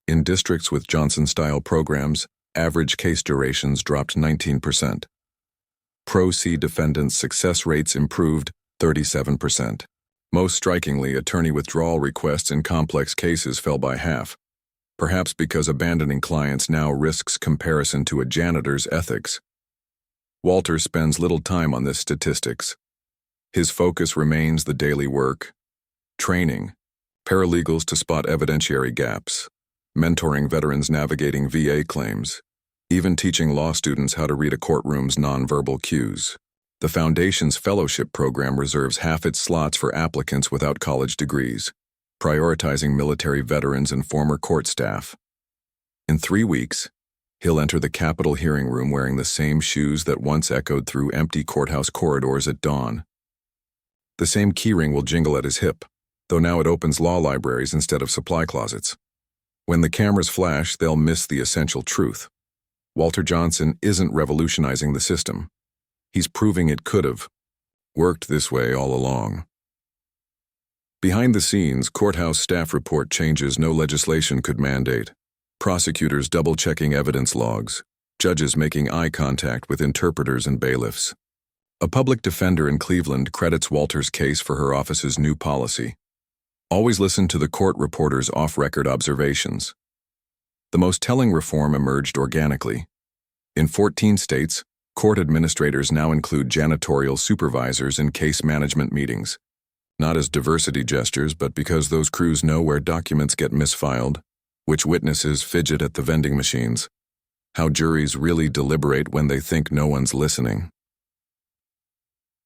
In districts with Johnson-style programs, Average case durations dropped 19%. Pro-C defendants' success rates improved 37%. Most strikingly, attorney withdrawal requests in complex cases fell by half, perhaps because abandoning clients now risks comparison to a janitor's ethics. Walter spends little time on this statistics. His focus remains the daily work, training paralegals to spot evidentiary gaps, mentoring veterans navigating VA claims, even teaching law students how to read a courtroom's nonverbal cues. The Foundation's fellowship program reserves half its slots for applicants without college degrees, prioritizing military veterans and former court staff. In 3 weeks, he'll enter the Capitol hearing room wearing the same shoes that once echoed through empty courthouse corridors at dawn. The same keyring will jingle at his hip, though now it opens law libraries instead of supply closets. When the cameras flash, they'll miss the essential truth. Walter Johnson isn't revolutionizing the system. He's proving it could have worked this way all along. Behind the scenes, courthouse staff report changes no legislation could mandate. Prosecutors double-checking evidence logs, judges making eye contact with interpreters and bailiffs. A public defender in Cleveland credits Walter's case for her office's new policy. Always listen to the court reporter's off-record observations. The most telling reform emerged organically. In 14 states, court administrators now include janitorial supervisors in case management meetings. Not as diversity gestures, but because those crews know where documents get misfiled, which witnesses fidget at the vending machines, how juries really deliberate when they think no one's listening.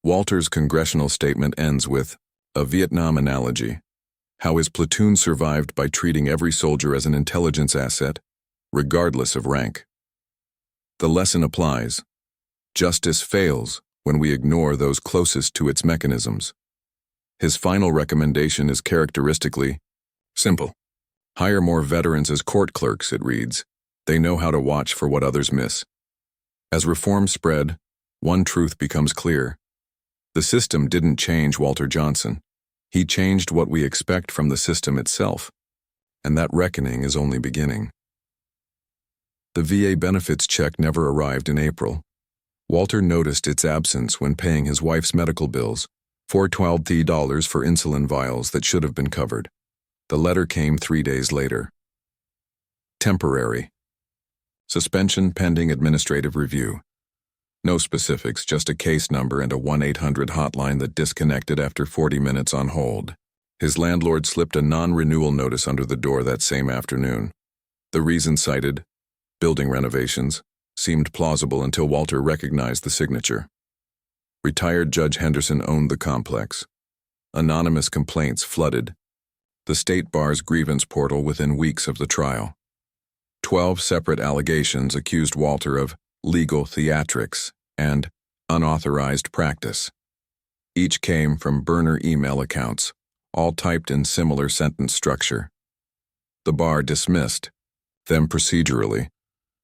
Walter's congressional statement ends with a Vietnam analogy, how his platoon survived by treating every soldier as an intelligence asset, regardless of rank. The lesson applies. Justice fails when we ignore those closest to its mechanisms. His final recommendation is characteristically simple. Hire more veterans as court clerks, it reads. They know how to watch for what others miss. As reforms spread, one truth becomes clear. The system didn't change Walter Johnson. He changed what we expect from the system itself, and that reckoning is only beginning. The VA benefits check never arrived in April. Walter noticed its absence when paying his wife's medical bills, $412 for insulin vials that should have been covered. The letter came 3 days later. Temporary. Suspension pending administrative review. No specifics, just a case number and a 1-800 hotline that disconnected after 40 minutes on hold. His landlord slipped a non-renewal notice under the door that same afternoon. The reason cited, building renovations, seemed plausible until Walter recognized the signature. Retired Judge Henderson owned the complex. Anonymous complaints flooded the state bar's grievance portal within weeks of the trial. 12 separate allegations accused Walter of legal theatrics and unauthorized practice. Each came from burner email accounts, all typed in similar sentence structure. The bar dismissed them procedurally,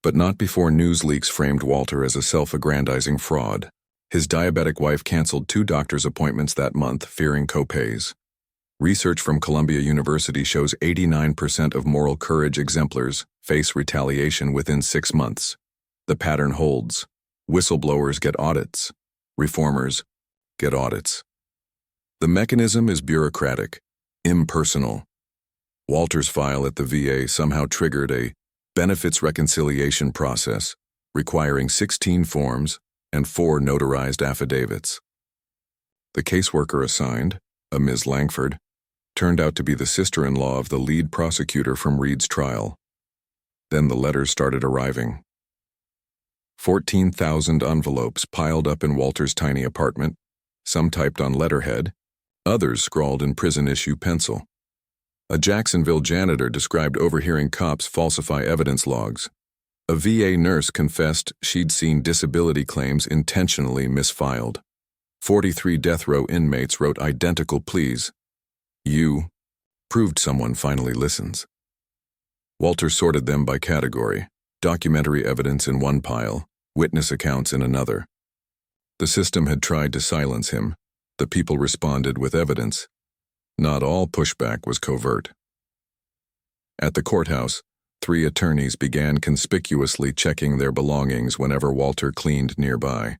but not before news leaks framed Walter as a self-aggrandizing fraud. His diabetic wife canceled 2 doctor's appointments that month, fearing copays. Research from Columbia University shows 89% of moral courage exemplars face retaliation within 6 months. The pattern holds. Whistleblowers get audits. Reformers get audits. The mechanism is bureaucratic, impersonal. Walter's file at the VA somehow triggered a benefits reconciliation process, requiring 16 forms and 4 notarized affidavits. The caseworker assigned, a Ms. Langford, turned out to be the sister-in-law of the lead prosecutor from Reed's trial. Then the letters started arriving. 14,000 envelopes piled up in Walter's tiny apartment, some typed on letterhead, others scrawled in prison-issue pencil. A Jacksonville janitor described overhearing cops falsify evidence logs. A VA nurse confessed she'd seen disability claims intentionally misfiled. 43 death row inmates wrote identical pleas. You proved someone finally listens. Walter sorted them by category, documentary evidence in one pile, witness accounts in another. The system had tried to silence him. The people responded with evidence. Not all pushback was covert. At the courthouse, 3 attorneys began conspicuously checking their belongings whenever Walter cleaned nearby.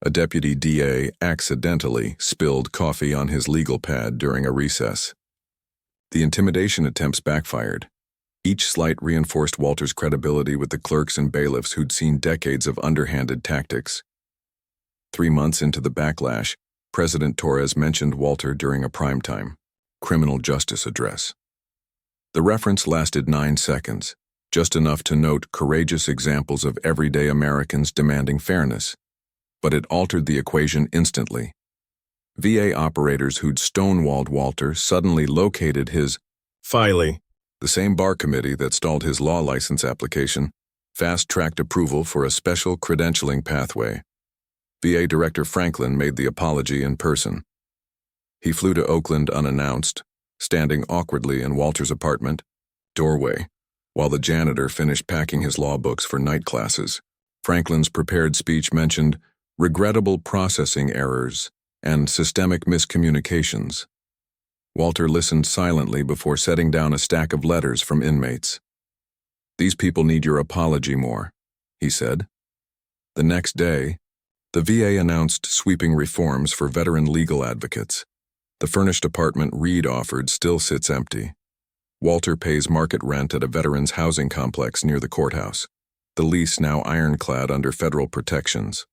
A deputy DA accidentally spilled coffee on his legal pad during a recess. The intimidation attempts backfired. Each slight reinforced Walter's credibility with the clerks and bailiffs who'd seen decades of underhanded tactics. 3 months into the backlash, President Torres mentioned Walter during a primetime criminal justice address. The reference lasted 9 seconds, just enough to note courageous examples of everyday Americans demanding fairness. But it altered the equation instantly. VA operators who'd stonewalled Walter suddenly located his filing. The same bar committee that stalled his law license application fast-tracked approval for a special credentialing pathway. VA Director Franklin made the apology in person. He flew to Oakland unannounced, standing awkwardly in Walter's apartment doorway, while the janitor finished packing his law books for night classes. Franklin's prepared speech mentioned regrettable processing errors and systemic miscommunications. Walter listened silently before setting down a stack of letters from inmates. "These people need your apology more," he said. The next day, the VA announced sweeping reforms for veteran legal advocates. The furnished apartment Reed offered still sits empty. Walter pays market rent at a veterans' housing complex near the courthouse, the lease now ironclad under federal protections.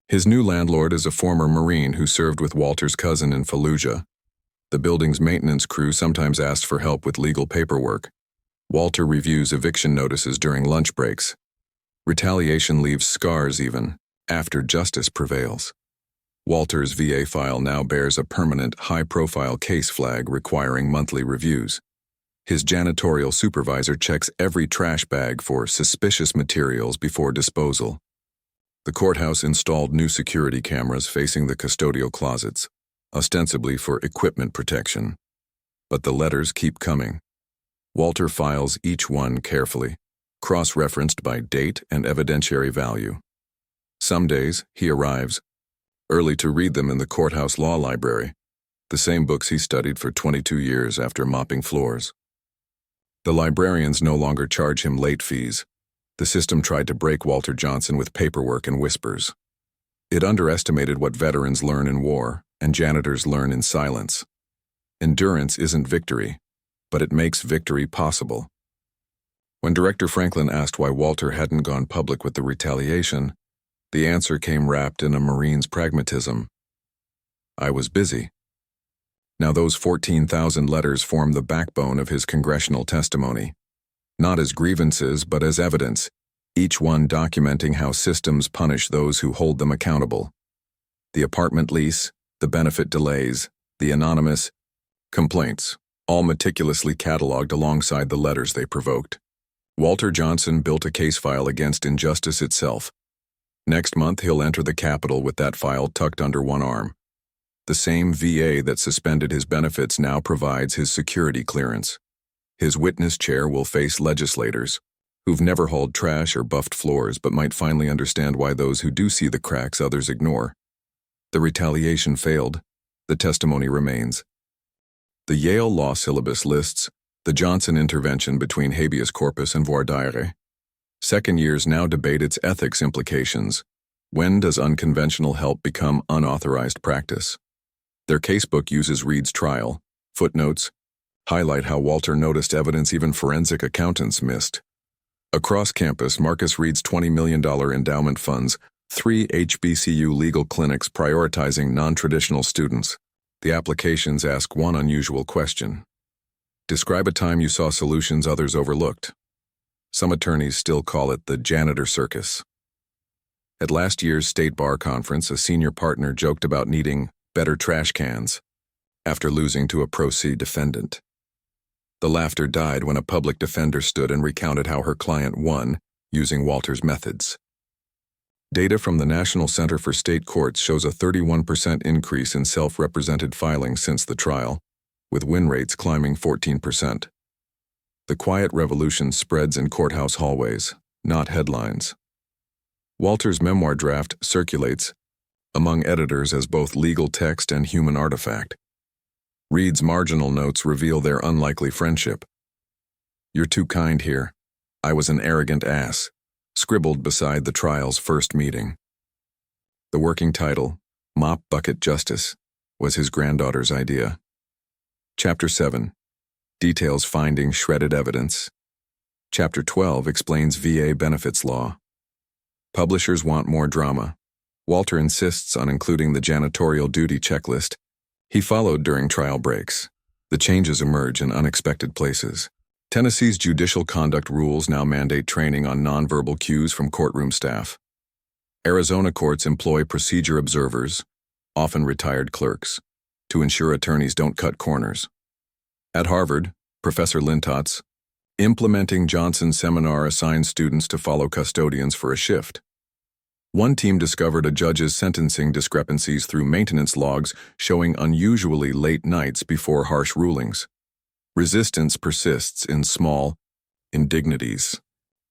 His new landlord is a former Marine who served with Walter's cousin in Fallujah. The building's maintenance crew sometimes asked for help with legal paperwork. Walter reviews eviction notices during lunch breaks. Retaliation leaves scars even after justice prevails. Walter's VA file now bears a permanent, high-profile case flag requiring monthly reviews. His janitorial supervisor checks every trash bag for suspicious materials before disposal. The courthouse installed new security cameras facing the custodial closets, ostensibly for equipment protection. But the letters keep coming. Walter files each one carefully, cross-referenced by date and evidentiary value. Some days, he arrives early to read them in the courthouse law library, the same books he studied for 22 years after mopping floors. The librarians no longer charge him late fees. The system tried to break Walter Johnson with paperwork and whispers. It underestimated what veterans learn in war and janitors learn in silence. Endurance isn't victory, but it makes victory possible. When Director Franklin asked why Walter hadn't gone public with the retaliation, the answer came wrapped in a Marine's pragmatism. "I was busy." Now those 14,000 letters form the backbone of his congressional testimony, not as grievances but as evidence, each one documenting how systems punish those who hold them accountable. The apartment lease, the benefit delays, the anonymous complaints, all meticulously cataloged alongside the letters they provoked. Walter Johnson built a case file against injustice itself. Next month he'll enter the Capitol with that file tucked under one arm. The same VA that suspended his benefits now provides his security clearance. His witness chair will face legislators who've never hauled trash or buffed floors but might finally understand why those who do see the cracks others ignore. The retaliation failed. The testimony remains. The Yale law syllabus lists the Johnson intervention between habeas corpus and voir dire. Second years now debate its ethics implications. When does unconventional help become unauthorized practice? Their casebook uses Reed's trial. Footnotes highlight how Walter noticed evidence even forensic accountants missed. Across campus, Marcus Reed's $20 million endowment funds 3 HBCU legal clinics prioritizing non-traditional students. The applications ask one unusual question. Describe a time you saw solutions others overlooked. Some attorneys still call it the janitor circus. At last year's state bar conference, a senior partner joked about needing better trash cans after losing to a pro se defendant. The laughter died when a public defender stood and recounted how her client won using Walter's methods. Data from the National Center for State Courts shows a 31% increase in self-represented filings since the trial, with win rates climbing 14%. The quiet revolution spreads in courthouse hallways, not headlines. Walter's memoir draft circulates among editors as both legal text and human artifact. Reed's marginal notes reveal their unlikely friendship. "You're too kind here," "I was an arrogant ass," scribbled beside the trial's first meeting. The working title, Mop Bucket Justice, was his granddaughter's idea. Chapter 7 details finding shredded evidence. Chapter 12 explains VA benefits law. Publishers want more drama. Walter insists on including the janitorial duty checklist he followed during trial breaks. The changes emerge in unexpected places. Tennessee's judicial conduct rules now mandate training on nonverbal cues from courtroom staff. Arizona courts employ procedure observers, often retired clerks, to ensure attorneys don't cut corners. At Harvard, Professor Lintott's Implementing Johnson seminar assigns students to follow custodians for a shift. One team discovered a judge's sentencing discrepancies through maintenance logs showing unusually late nights before harsh rulings. Resistance persists in small indignities.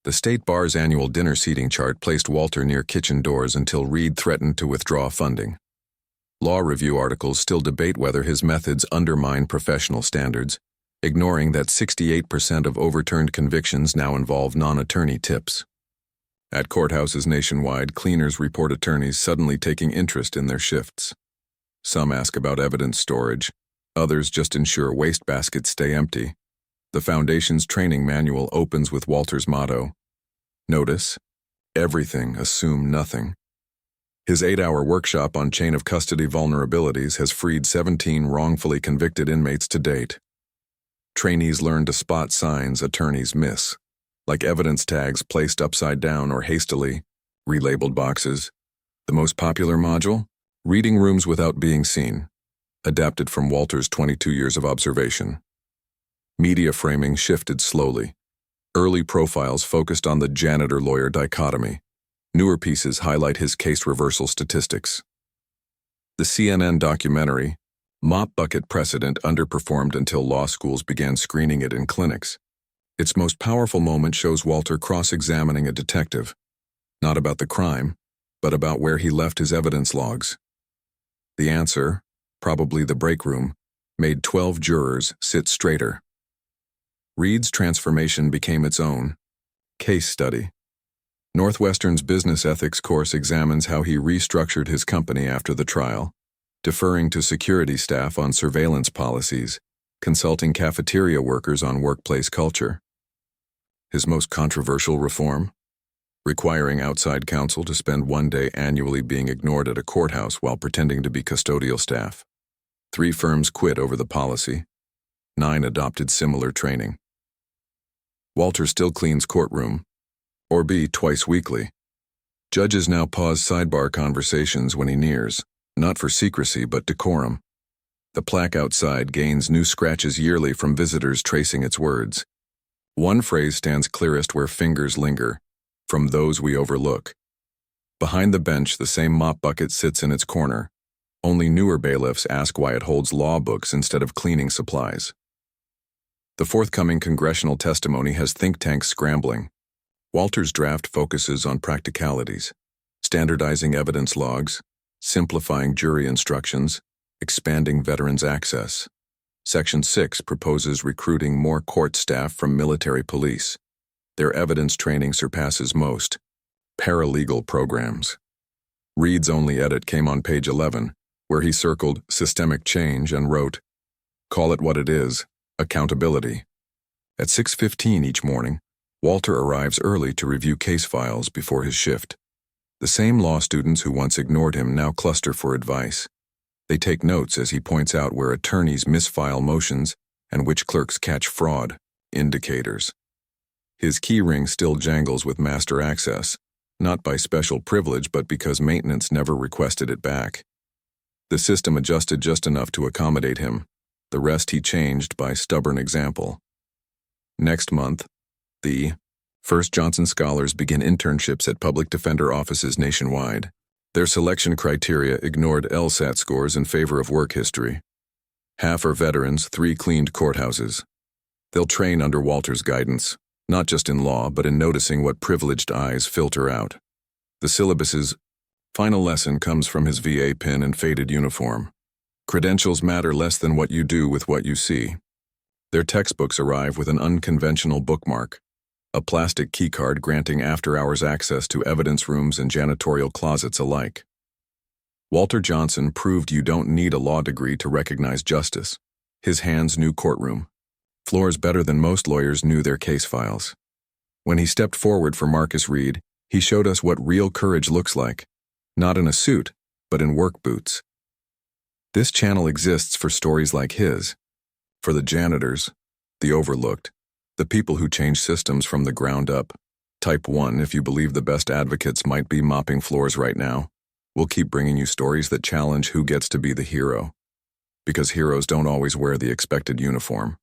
The State Bar's annual dinner seating chart placed Walter near kitchen doors until Reed threatened to withdraw funding. Law review articles still debate whether his methods undermine professional standards, ignoring that 68% of overturned convictions now involve non-attorney tips. At courthouses nationwide, cleaners report attorneys suddenly taking interest in their shifts. Some ask about evidence storage, others just ensure wastebaskets stay empty. The Foundation's training manual opens with Walter's motto, "Notice, everything, assume nothing." His 8-hour workshop on chain of custody vulnerabilities has freed 17 wrongfully convicted inmates to date. Trainees learn to spot signs attorneys miss, like evidence tags placed upside down or hastily relabeled boxes. The most popular module? Reading rooms without being seen, adapted from Walter's 22 years of observation. Media framing shifted slowly. Early profiles focused on the janitor-lawyer dichotomy. Newer pieces highlight his case reversal statistics. The CNN documentary, Mop Bucket Precedent, underperformed until law schools began screening it in clinics. Its most powerful moment shows Walter cross-examining a detective, not about the crime, but about where he left his evidence logs. The answer, probably the break room, made 12 jurors sit straighter. Reed's transformation became its own case study. Northwestern's business ethics course examines how he restructured his company after the trial, deferring to security staff on surveillance policies, consulting cafeteria workers on workplace culture. His most controversial reform? Requiring outside counsel to spend one day annually being ignored at a courthouse while pretending to be custodial staff. 3 firms quit over the policy. 9 adopted similar training. Walter still cleans courtroom, or B, twice weekly. Judges now pause sidebar conversations when he nears, not for secrecy but decorum. The plaque outside gains new scratches yearly from visitors tracing its words. One phrase stands clearest where fingers linger, "From those we overlook." Behind the bench, the same mop bucket sits in its corner. Only newer bailiffs ask why it holds law books instead of cleaning supplies. The forthcoming congressional testimony has think tanks scrambling. Walter's draft focuses on practicalities, standardizing evidence logs, simplifying jury instructions, expanding veterans' access. Section 6 proposes recruiting more court staff from military police. Their evidence training surpasses most paralegal programs. Reed's only edit came on page 11, where he circled systemic change and wrote, "Call it what it is, accountability." At 6:15 each morning, Walter arrives early to review case files before his shift. The same law students who once ignored him now cluster for advice. They take notes as he points out where attorneys misfile motions and which clerks catch fraud indicators. His key ring still jangles with master access, not by special privilege but because maintenance never requested it back. The system adjusted just enough to accommodate him. The rest he changed by stubborn example. Next month, the First Johnson Scholars begin internships at public defender offices nationwide. Their selection criteria ignored LSAT scores in favor of work history. Half are veterans, 3 cleaned courthouses. They'll train under Walter's guidance, not just in law, but in noticing what privileged eyes filter out. The syllabus's final lesson comes from his VA pin and faded uniform. Credentials matter less than what you do with what you see. Their textbooks arrive with an unconventional bookmark, a plastic keycard granting after-hours access to evidence rooms and janitorial closets alike. Walter Johnson proved you don't need a law degree to recognize justice. His hands knew courtroom floors better than most lawyers knew their case files. When he stepped forward for Marcus Reed, he showed us what real courage looks like, not in a suit, but in work boots. This channel exists for stories like his, for the janitors, the overlooked, the people who change systems from the ground up. Type 1 if you believe the best advocates might be mopping floors right now. We'll keep bringing you stories that challenge who gets to be the hero. Because heroes don't always wear the expected uniform.